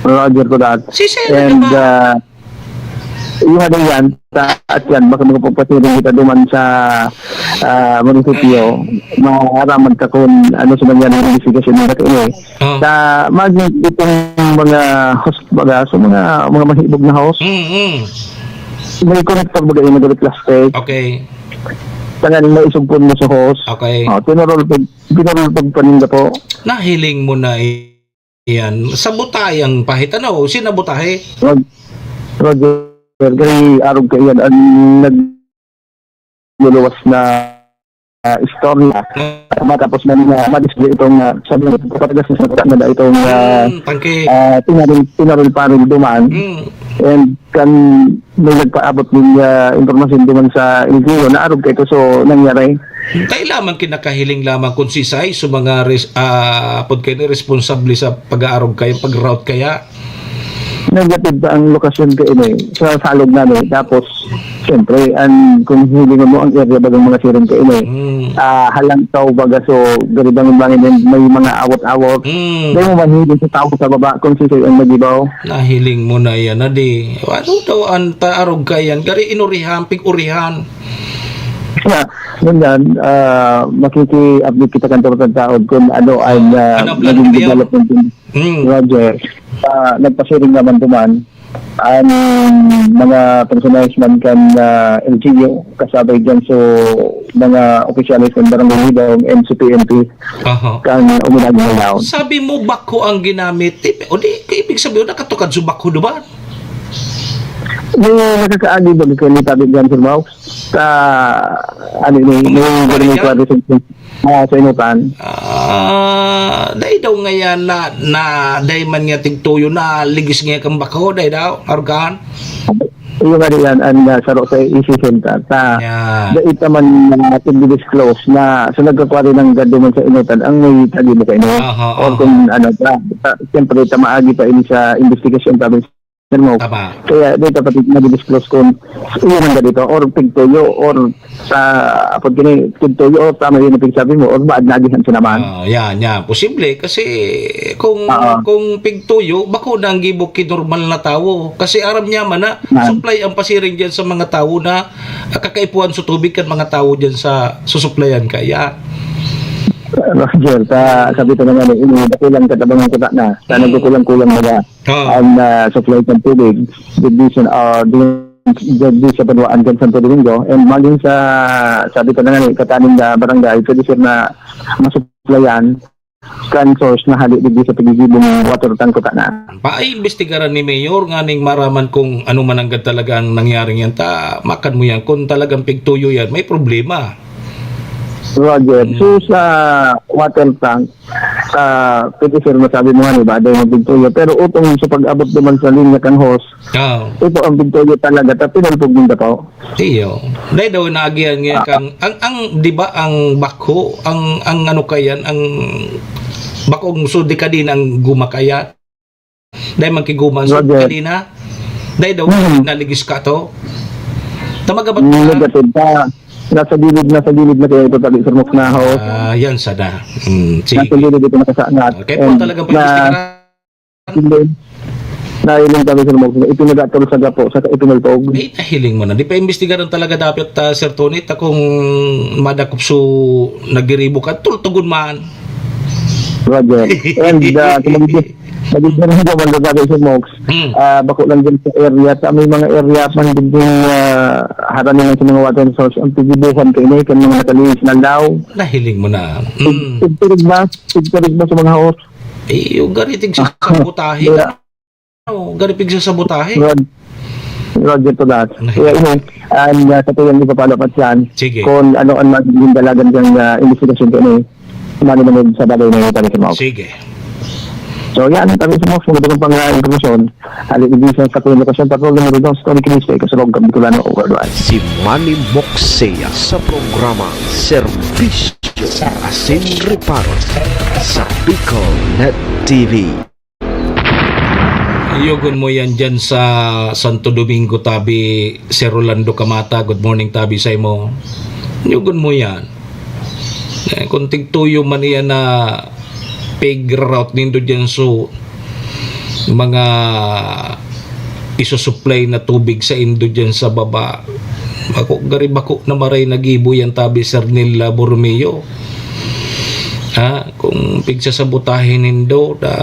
Roger ko dati. And yung hadang yan, at yan, baka magpapasirin kita duman sa munisipyo, maaraman ka kung ano sa mga investigasyon nila kayo. Sa maging itong mga host baga, so mga mahibog na host, may connector baga yung magalit plastic. Okay. Tanganin na isugpon mo sa host. Okay. Pinarol pag paninda po. Nahiling mo na yan. Sa butayang pahit, ano? Sinabutahe? Roger. Kaya arog kayo yan ang nagluluwas na istorya matapos ma-display itong sabi ng kapatagas na itong pinaril pa rin duman and kan may nagpaabot ng informasyon duman sa LGU na arog kayo so nangyari. Kailangan kinakahiling lamang kung sisay so mga responsable sa pag-aarog kayo, pag-route kaya negative ang lokasyon ko ini sa salog namin tapos siyempre kung hilingan mo ang area bagang mga sirin ko ini halang tao baga so garibang bangin may mga awat-awat hindi mo mahiling sa tao sa baba kung sisay ang magibaw nahiling mo na yan di ano daw ang taarog kayan gari inurihan pig-urihan Kaya, ganyan, makiki-update kita kan taon kung ano ay Ano ang plano naging niyo? development din. Roger. Nagpasiring naman tuman ang mga personalis man kan LGU kasabay dyan so mga opisyalis kan Barangay Hidong and CPNP kan umunag na yaon. Sabi mo bako ang ginamit. O di, ibig sabihin nakatukad sa bako diba? May nakakaagi ba kayo ni Tabi Jan Sir sa ano ni Barangay Quadro sa inutan. Dahil daw ngayon na dahil man nga tigtuyo na ligis nga kang bako dahil daw argan. Yung nga yan ang saro sa issue center ta dahil man natin disclose na sa nagkakwari ng gaduman sa inutan ang may tagi mo kayo or kung ano siyempre tamaagi pa ini sa investigation tabi mo. Kaya dito pati na-disclose kung iyon ang ganito or pigtuyo or sa apod kini pigtuyo or tama yun ang pigsabi mo or baad nagihan siya naman. Yan. Posible kasi kung pigtuyo, bako na ang gibok normal na tao. Kasi aram niya man na supply ang pasiring dyan sa mga tao na kakaipuan sa tubig kan mga tao dyan sa susuplayan kaya. Roger, sabi ko naman ini dakilang katabangan ko na sana kulang-kulang na ang supply ng tubig division di sa Panuan kan Santo Domingo and maging sa sabi ko naman kataning na barangay pwede sir na masupplyan kan source na hali di sa pagigibong water tank ko na. Paimbestigaran ni Mayor nga ning maraman kung ano man ang talagang nangyaring yan makan mo yan kung talagang pigtuyo yan may problema. Roger, so sa water tank, pwede sir masabi mo nga ni ba, dahil mabigtuyo. Pero utong sa pag-abot naman sa linya kang host, ito ang bigtuyo talaga, tapos pinalpog mo daw. Iyo. Dahil daw naagihan nga kang, di ba ang bako, ang ano kayan, ang bakong sudi ka din ang gumakayan. Dahil magkiguman sudi ka din ha. Dahil daw naligis ka to. Tamagabat ka. Negative pa. Nasa gilid na kaya ito tabi sir Mox na host. Yan sana. Nasa gilid ito nakasaangat. Okay po talagang pag-istigaran. Nahiling tabi sir Mox. Ipinagatol sa gapo, sa ipinulpog. Ay, nahiling mo na. Di pa imbestigaran talaga dapat Sir Tony kung madakop so nagiribo ka, tultugon man. Roger. And nagiging na naman na tabi sir Mox. Bako lang din sa area. Sa may mga area man din haranin lang sa mga water source. Ang tigibuhan kayo na kan mga nakalinis na daw. Nahiling mo na. Tigturig ba sa mga host? Yung garitig sa sabutahe. Garipig sa sabutahe. Roger to that. Kaya and sa tuyang ipapalapat yan, kung ano ang magiging dalagan ng investigation ko manonood sa bagay na yung tabi sa Mox. Sige. So yan, tabi sa Mox, kung ito pang informasyon, halibigay sa katuloy lokasyon, patrol ng Ridong, Tony Kiniste, kasalog kami Bicolano Override. Si Manny Moxea sa programa Serbisyo Asin Reparo sa Bicol Net TV. Yugon mo yan dyan sa Santo Domingo tabi Sir Rolando Camata. Good morning tabi sa imo. Yugon mo yan. Kung tigtuyo man yan na pig route nindo dyan so mga isusupply na tubig sa indo dyan sa baba. Garibako na maray nagibo yan tabi Sir Nila Borromeo. Kung pigsasabotahin nindo da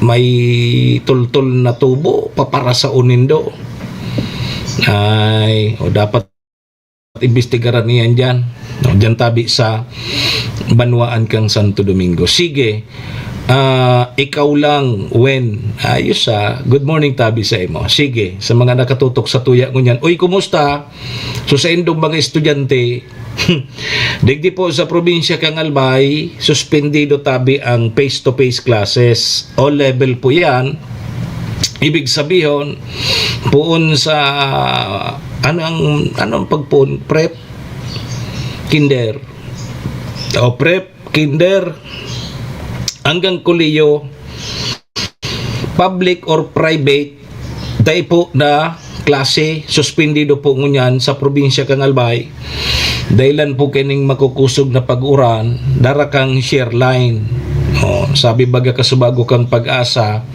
may tultul na tubo papara sa unindo ay dapat imbestigaran niyan dyan dyan tabi sa Banwaan kang Santo Domingo. Sige, ikaw lang when ayos good morning tabi sa imo. Sige, sa mga nakatutok sa tuya ko niyan, uy kumusta? So sa indong mga estudyante digdi po sa probinsya kang Albay suspendido tabi ang face-to-face classes. All level po yan. Ibig sabihin puon sa anong pagpuon prep kinder o prep kinder hanggang kolehiyo public or private dahil po na klase suspendido po ngunyan sa probinsya kang Albay. Dahilan po kining makukusog na pag-uran dara kang share line. Sabi baga kasubago kang pag-asa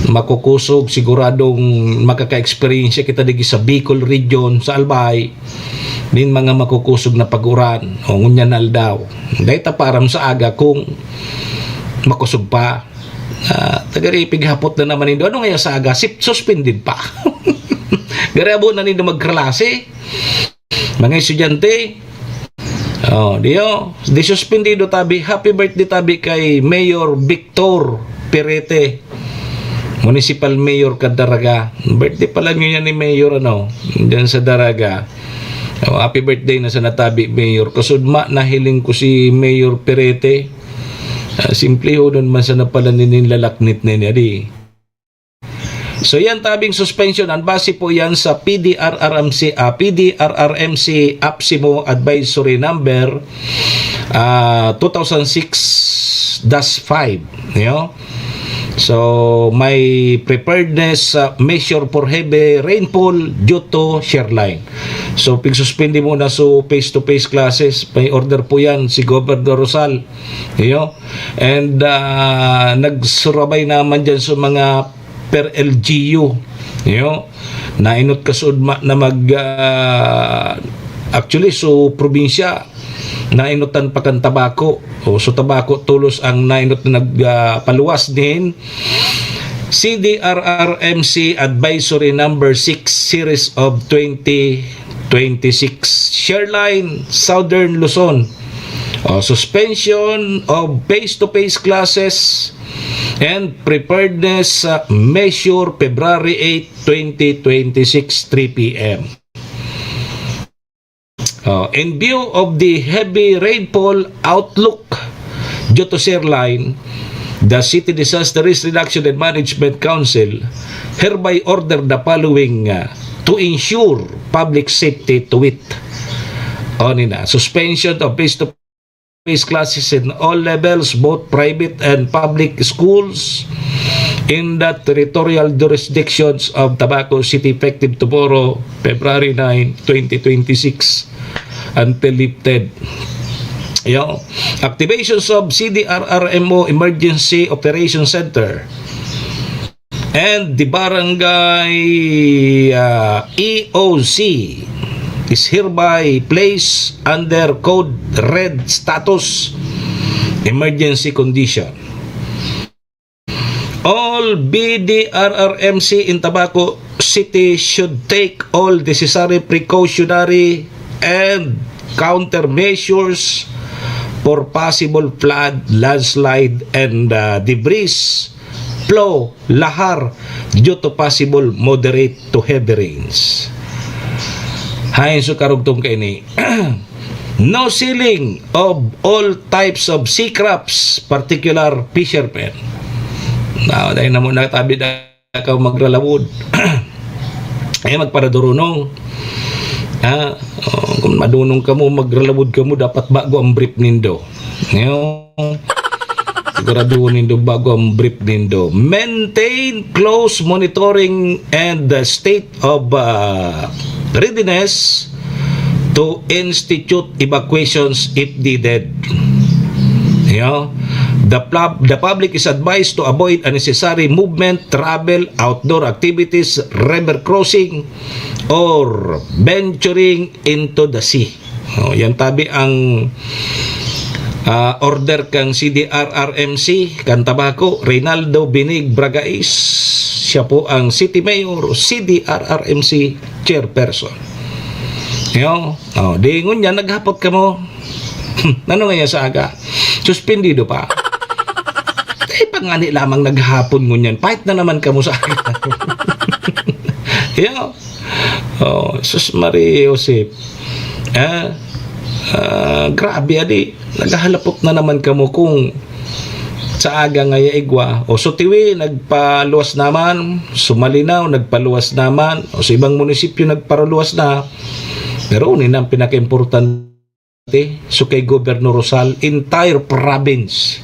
makukusog siguradong makaka-experience kita digi sa Bicol region sa Albay din mga makukusog na paguran o ngunyanal daw. Dahil taparam sa aga kung makusog pa. Tagaripig hapot na naman nindo. Ano nga sa aga? Suspended pa. Garabo na nindo magklase. Mga estudyante. Di suspendido tabi. Happy birthday tabi kay Mayor Victor Perete, Municipal Mayor Kadaraga. Birthday pala nyo yan ni Mayor dyan sa Daraga. Happy birthday na sa natabi Mayor. Kasudma nahiling ko si Mayor Perete. Simple ho nun man sa napala nilalaknit na niya di. So yan tabing suspension. Ang base po yan sa PDRRMC APSIMO Advisory Number 2006-5. So may preparedness measure for heavy rainfall due to shear line. So pigsuspindi muna so face-to-face classes. May order po yan si Governor Rosal. And nagsurabay naman dyan sa mga per LGU. Nainot kasud na actually so probinsya nainutan pa kan tabako. So tabako tulos ang nainot na nagpaluwas din. CDRRMC Advisory Number 6 Series of 2026. Shareline Southern Luzon. Suspension of face-to-face classes and preparedness measure February 8, 2026, 3 p.m. In view of the heavy rainfall outlook due to shear line, the City Disaster Risk Reduction and Management Council hereby order the following to ensure public safety to wit. Suspension of face-to-face classes in all levels, both private and public schools in the territorial jurisdictions of Tabaco City effective tomorrow, February 9, 2026 until lifted. Activations of CDRRMO Emergency Operation Center and the barangay EOC is hereby placed under Code Red status emergency condition. All BDRRMC in Tabaco City should take all necessary precautionary and countermeasures for possible flood, landslide, and debris flow, lahar due to possible moderate to heavy rains. Hain so karugtong kaini. No sealing of all types of sea crabs, particular fishermen. Dahil na muna tabi na ikaw magralawod. Ay magparadurunong. Kung madunong ka mo, magralawod ka mo, dapat bago ang brief nindo. Sigurado nindo bago ang brief nindo. Maintain close monitoring and the state of readiness to institute evacuations if needed. The public is advised to avoid unnecessary movement, travel, outdoor activities, river crossing, or venturing into the sea. Yan tabi ang order kang CDRRMC kan Tabaco, Reynaldo Binig Bragais. Siya po ang City Mayor, CDRRMC Chairperson. Di ngunya naghapot ka mo. Ano nga sa aga? Suspendido pa. Pangani lamang naghapon ngunyan. Pahit na naman ka mo sa aga. Sus Maria Josep. Grabe adi. Naghahalapot na naman ka mo kung sa aga nga igwa. O Sutiwi, nagpaluwas naman. Sumalinaw, nagpaluwas naman. O sa ibang munisipyo, nagpaluwas na. Pero unin ang pinaka-importante so kay Governor Rosal, entire province.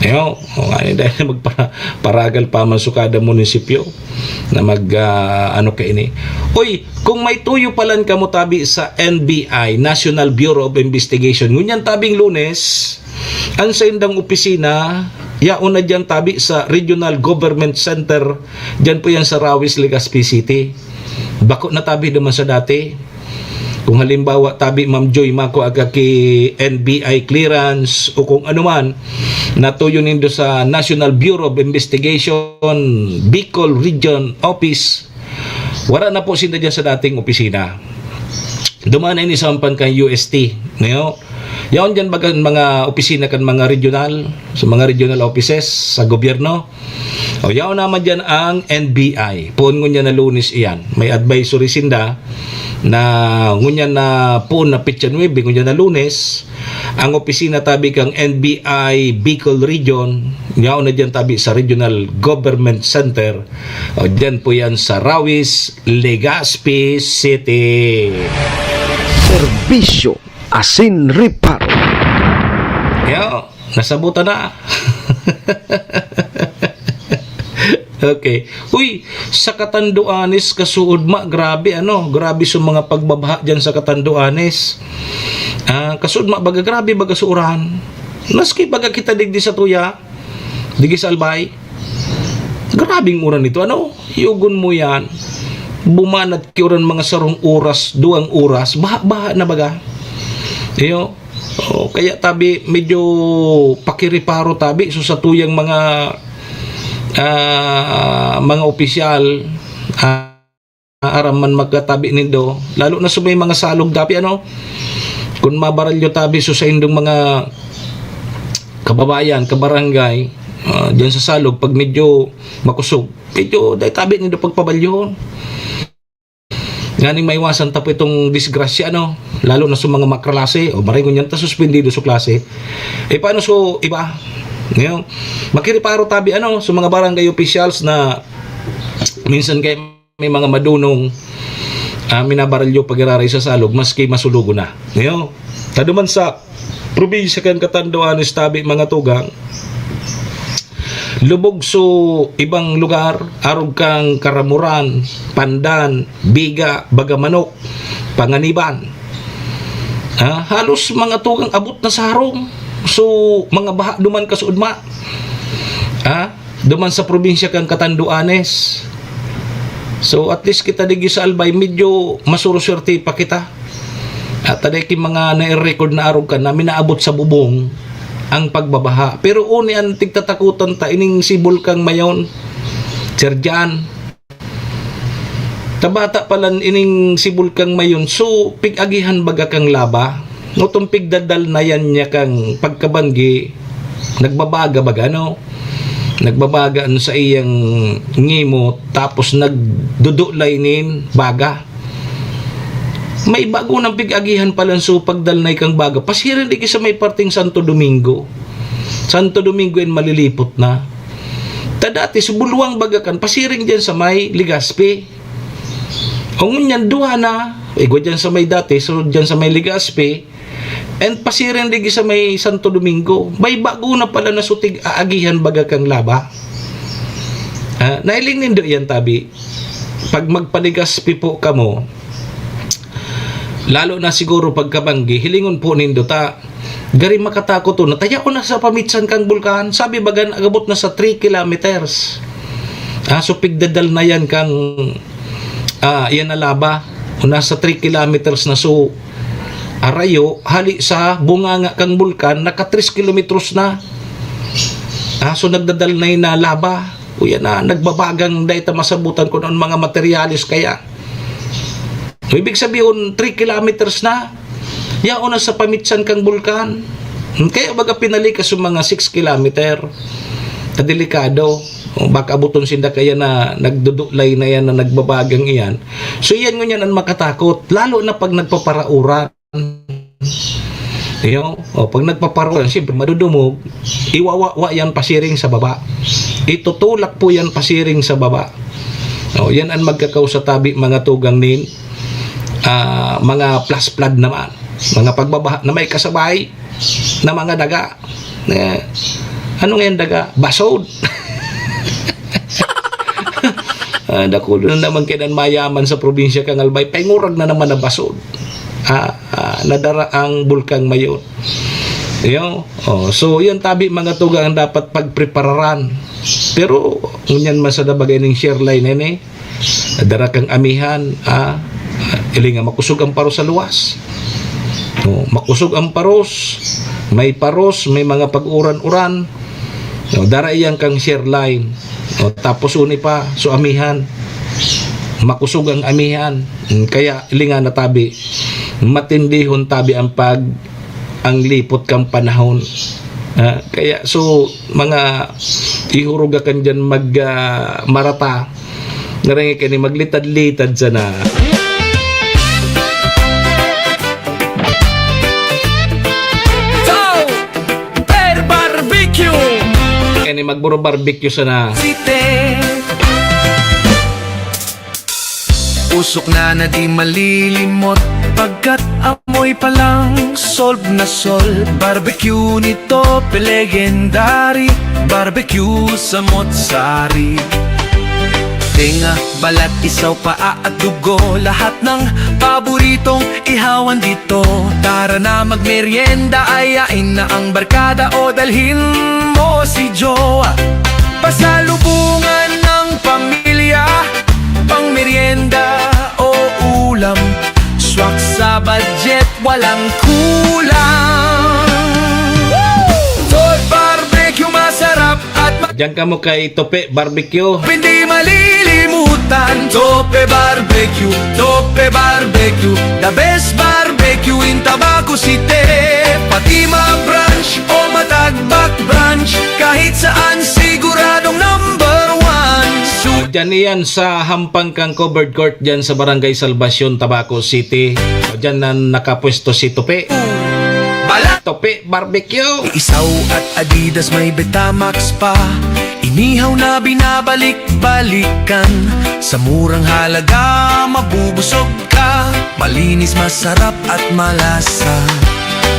Dahil magparagal pa man sukada munisipyo na kaini. Kung may tuyo palan ka mo tabi sa NBI, National Bureau of Investigation, ngunyan tabing Lunes, ang sa indang opisina, yauna dyan tabi sa Regional Government Center, dyan po yan sa Rawis, Legazpi City. Bako na tabi naman sa dati. Kung halimbawa tabi Ma'am Joy mako aga ki NBI clearance o kung ano man natuyo nindo sa National Bureau of Investigation Bicol Region Office, wala na po sila dyan sa dating opisina. Dumaan na ini sampan kang UST, no? Yaon dyan bagan mga opisina kan mga regional, sa mga regional offices sa gobyerno. O yaon naman dyan ang NBI. Puon ngunya na Lunes iyan. May advisory sinda na ngunya na puon na Petsa 9, ngunya na Lunes. Ang opisina tabi kang NBI Bicol Region, yaon na dyan tabi sa Regional Government Center. O dyan po yan sa Rawis, Legazpi City. Serbisyo asin reparo. Yo, nasabutan na. Okay. Uy, sa Catanduanes kasuod grabe grabe sa mga pagbabaha diyan sa Catanduanes. Kasuod baga grabe baga suurahan. Maski baga kita digdi sa tuya, digdi sa Albay. Grabing uran nito yugon mo yan. Bumanat kiuran mga sarong oras, 2 oras, baha na baga. Iyo. Kaya tabi medyo pakiriparo tabi so sa tuyang mga opisyal araman magkatabi nindo, lalo na sa may mga salog dapi kung mabaralyo tabi so sa indong mga kababayan, kabarangay diyan sa salog, pag medyo makusog, medyo dahil tabi nindo pagpabalyon nganing maiwasan tapo itong disgrasya lalo na sa mga makralase o maray ngunyan ta suspendido sa klase. Paano so iba ngayon makiriparo tabi sa mga barangay officials na minsan kay may mga madunong minabaralyo pag-iraray sa salog maski masulugo na. Ngayon taduman sa probinsya kan Catanduanes tabi mga tugang lubog so ibang lugar, arog kang Karamuran, Pandan, Biga, Bagamanok, Panganiban. Halos mga tugang abot na sa harong. So mga baha duman kasuudma. Duman sa probinsya kang Catanduanes. So at least kita digi sa Albay medyo masuruswerte pa kita. At taday ki mga na-record na arog ka na minaabot sa bubong ang pagbabaha. Pero uni ang tigtatakutan ta ining sibol kang mayon, Sir Jan. Tabata palan ining sibol kang mayon. So pigagihan baga kang laba. No tumpig dadal na yan niya kang pagkabanggi nagbabaga baga nagbabaga sa iyang ngimo tapos nagdudulainin baga. May bago ng pigagihan palan so pagdalnay kang baga. Pasirin di sa may parting Santo Domingo. Santo Domingo yan malilipot na. Tadati subuluang bagakan pasiring dyan sa may Legazpi. O ngunyan duha na. Ego dyan sa may dati, so dyan sa may Legazpi. And pasirin di sa may Santo Domingo. May bago na pala na sutig aagihan bagakan laba. Nailing nindo yan tabi. Pag magpa-Legazpi po kamo, lalo na siguro pagkabanggi, hilingon po nindo ta, gari makatakot nataya ko na sa pamitsan kang bulkan, sabi bagan agabot na sa 3 kilometers. So pigdadal na yan kang yan na laba, nasa 3 kilometers na so arayo, hali sa bunganga kang bulkan, naka 3 kilometers na. So nagdadal na yun na laba, o yan na, nagbabagang dahil masabutan ko ng mga materialis kaya. So, ibig sabihin, 3 kilometers na. Yaon na sa pamitsan kang bulkan. Kaya baga pinali ka sa mga 6 kilometer. Kadelikado. Baka abuton sinda kaya na nagdudulay na yan na nagbabagang iyan. So yan ngunyan ang makatakot. Lalo na pag nagpaparauran. Pag nagpaparauran, siyempre madudumog. Iwawa yan pasiring sa baba. Itutulak po yan pasiring sa baba. Yan ang magkakaw sa tabi mga tugang nin. Mga plus flood naman, mga pagbabaha na may kasabay na mga daga. Ano ngayon daga? Basod. Dakulo na naman kinan mayaman sa probinsya kang Albay, pangurag na naman na basod. Nadara ang bulkang mayon. So yan tabi mga tugang dapat pagprepararan. Pero ngunyan man sa dabagay ng share line nadara kang amihan, Ili nga makusog ang paros sa luwas. No, makusog ang paros, may paros, may mga pag-uran-uran. No, dara iyang kang share line. No, tapos uni pa so amihan. Makusog ang amihan. Kaya ili nga natabi, matindihon tabi ang ang lipot kang panahon. Kaya so mga ihuruga kan dyan marata narangi ka ni maglitad-litad sana. So, per barbecue Kani magburo barbecue sana. Site Usok na di malilimot pagkat amoy palang solve na solve. Barbecue nito legendary, barbecue sa Motsari. Tenga, balat, isaw, paa at dugo, lahat ng paboritong ihawan dito. Tara na magmerienda, ayain na ang barkada o dalhin mo si Jowa. Pasalubungan ng pamilya, pang merienda o ulam, swak sa budget, walang kulang. Toy barbecue, masarap at Diyan ka mo kay Tope Barbecue. hindi malilimutan. Tope barbecue, the best barbecue in Tabaco City. Fatima branch o Matagbak branch, kahit saan siguradong number one. Diyan iyan sa hampang kang covered court diyan sa Barangay Salvacion, Tabaco City. Diyan na nakapwesto si Tope. Balat, Tope Barbecue. Isaw at Adidas, may Betamax pa. Inihaw na binabalik-balikan. Sa murang halaga, mabubusog ka. Malinis, masarap at malasa.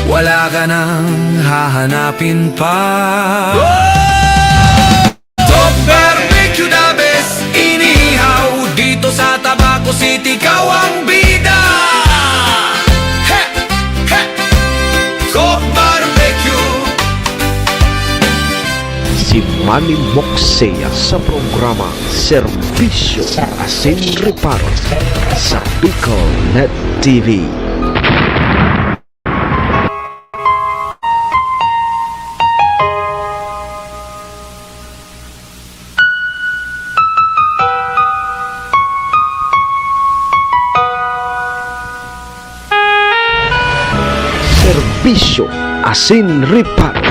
Wala ka nang hahanapin pa. Top Barbecue, the best inihaw. Dito sa Tabaco City, ikaw ang bida. He! He! Top Barbecue. Si Manny Moxea sa programa Serbisyo Asin Reparo sa Bicol Net TV. Serbisyo Asin Reparo.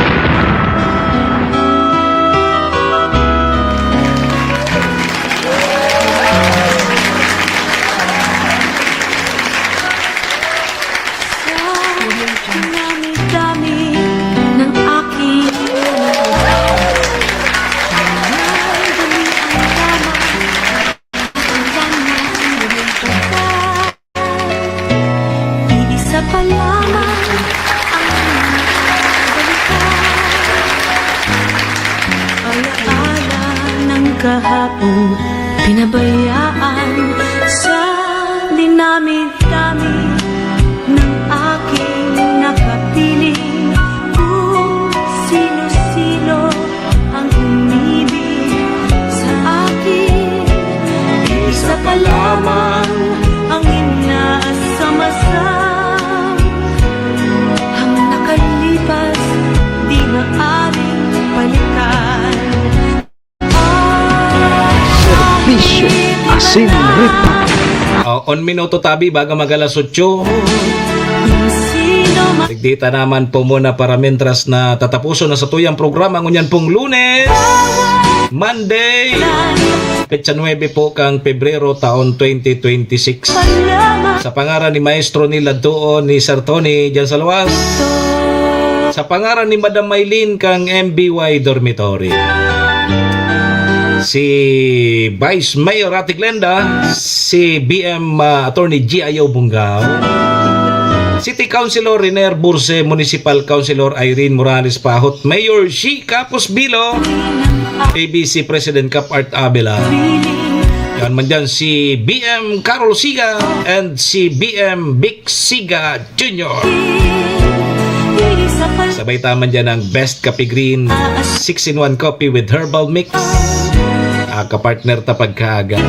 Dami-dami ng aking iisa pa lamang ang alaala ng kahapon, pinabayaan sa dinami-dami ng aking nakapiling. Kung sino-sino ang umibig sa akin, isa pa lamang ang inaasam-asam. Ang nakalipas, di maaaring balikan. Serbisyo Asin Reparo. On minuto tabi baga magalas 8. Kung sino man Tigdita naman po muna para mentras na tatapuso na sa tuyang programa ngunyan pong Lunes, Monday, petsa 9 po kang Pebrero taon 2026. lamang Sa pangaran ni Maestro ni Ladtuon ni Sir Tony dyan sa Luwas. Sa pangaran ni Madam Maylin kang MBY Dormitory. Si Vice Mayor Ate Glenda, si BM Attorney G.I.O. Bungao, City Councilor Riner Burse, Municipal Councilor Irene Morales Pahot, Mayor Shi Capos Bilo, ABC President Cap Art Abela. Yan man dyan si BM Carol Siga and si BM Vic Siga Jr. isa pa Sabay taman dyan ang Best Coffee Green 6-in-1 coffee with herbal mix. Kapartner ta pagkaaga.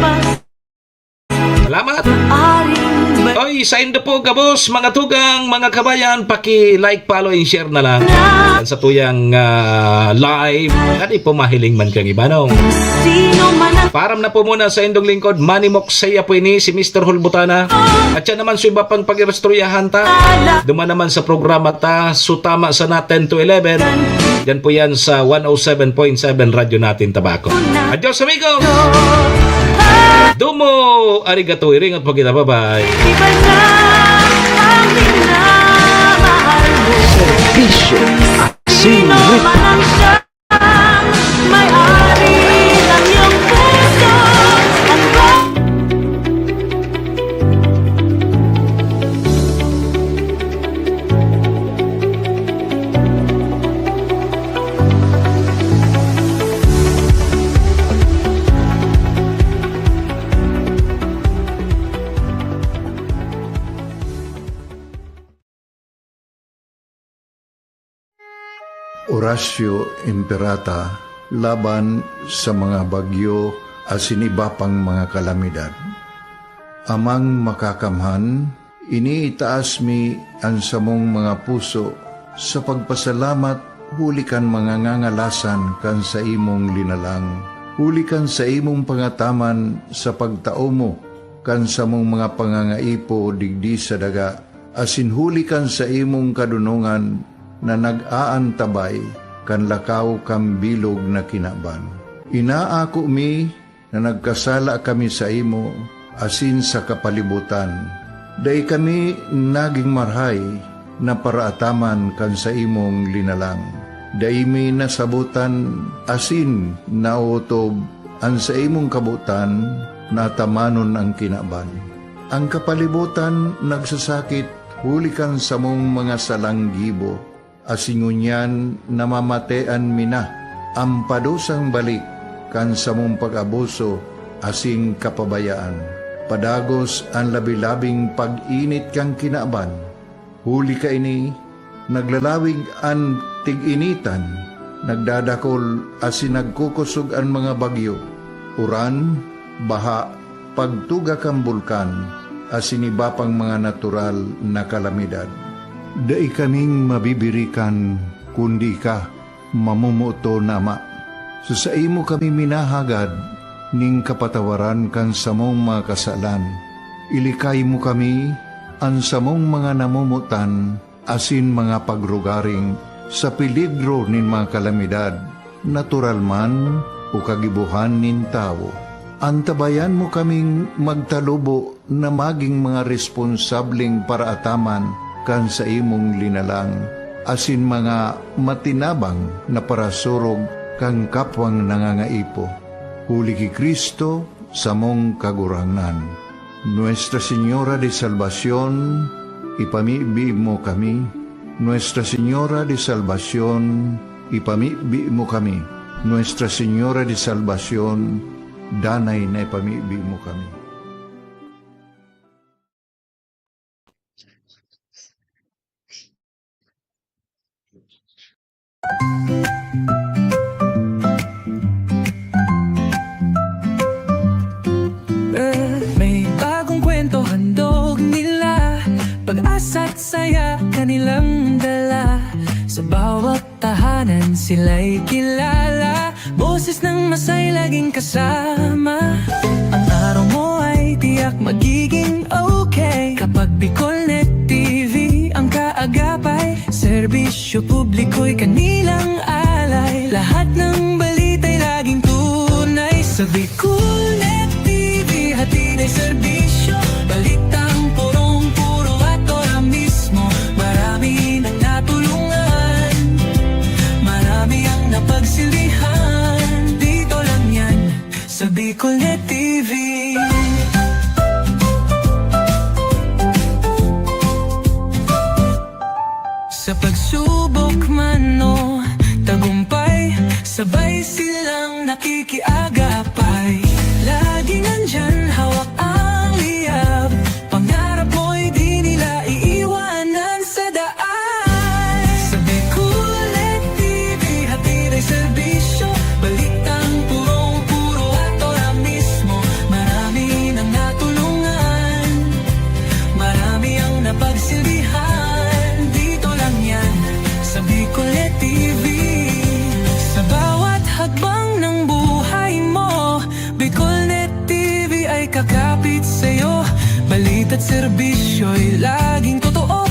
Salamat! aring Oy, sa Indo po kabos, mga tugang, mga kabayan, paki-like, follow, and share na lang. Yan sa tuyang live. Kani po mahiling man kang ibanong. Param na po muna sa indong lingkod, Manny Moksaya po ini, si Mr. Hulbutana. At yan naman sa iba pang pag-irastroyahan ta. Duman naman sa programa ta, sutama sa na 10 to 11. Yan po yan sa 107.7 radyo natin Tabako. Adios amigos! Dumo! Arigato, iring at pagkita. Bye-bye! Serbisyo Asin Reparo. Horacio Imperata laban sa mga bagyo at siniba pang mga kalamidad. Amang makakamhan, iniitaas mi ang samong mga puso sa pagpasalamat hulikan mga ngangalasan kan sa imong linalang. Hulikan sa imong pangataman sa pagtao mo kan sa mong mga pangangaipo digdi sa daga. Asin hulikan sa imong kadunungan na nag-aantabay kan lakaw kam bilog na kinaban. Inaako mi na nagkasala kami sa imo asin sa kapalibutan. Day kami naging marhay na paraataman kan sa imong linalang. Day mi nasabutan asin nautob ang sa imong kabutan na tamanon ang kinaban. Ang kapalibutan nagsasakit hulikan sa mong mga salanggibo. Asingunyan namamatean mina ang padusang balik kan sa mong pag-abuso asing kapabayaan. Padagos ang labi-labing pag-init kang kinaban. Huli ka ini, naglalawig ang tig-initan, nagdadakol asin nagkukusog ang mga bagyo. Uran, baha, pagtuga kang bulkan, asin iba pang mga natural na kalamidad. Dai kaming mabibirikan, kundi ka, mamumuto na ama. Sa imo kami minahagad, ning kapatawaran kan samong mga kasalan. Ilikay mo kami, ang samong mga namumutan, asin mga pagrugaring, sa peligro nin mga kalamidad, natural man o kagibuhan nin tao. Antabayan mo kaming magtalubo na maging mga responsableng paraataman, kan sa imong linalang, asin mga matinabang na parasurog kang kapwang nangangaipo. Huli ki Kristo sa mong kagurangan. Nuestra Señora de Salvación, ipamibi mo kami. Nuestra Señora de Salvación, ipamibi mo kami. Nuestra Señora de Salvación, danay na ipamibi mo kami. May bagong kwento handog nila, pag-asa't saya kanilang dala. Sa bawat tahanan sila'y kilala, boses ng masay laging kasama. Ang araw mo ay tiyak magiging okay kapag Bicolnet TV ang kaagapay. Serbisyo publiko'y kanilang alay, lahat ng balita'y laging tunay. Sa Bicolnet TV hatid ay serbisyo, balitang purong-puro at ora mismo. Marami nang natulungan, marami ang napagsilbihan. Dito lang yan sa Bicolnet TV. Sa pagsubok man o tagumpay, sabay silang nakikiagapay. Lagi nandyan hawak ang liyab, pangarap mo'y di nila iiwanan sa daan. Sa Bicolnet TV hatid ay serbisyo, balitang purong-puro at ora mismo. Marami nang natulungan, marami ihatid sa'yo. Balita't serbisyo'y laging totoo.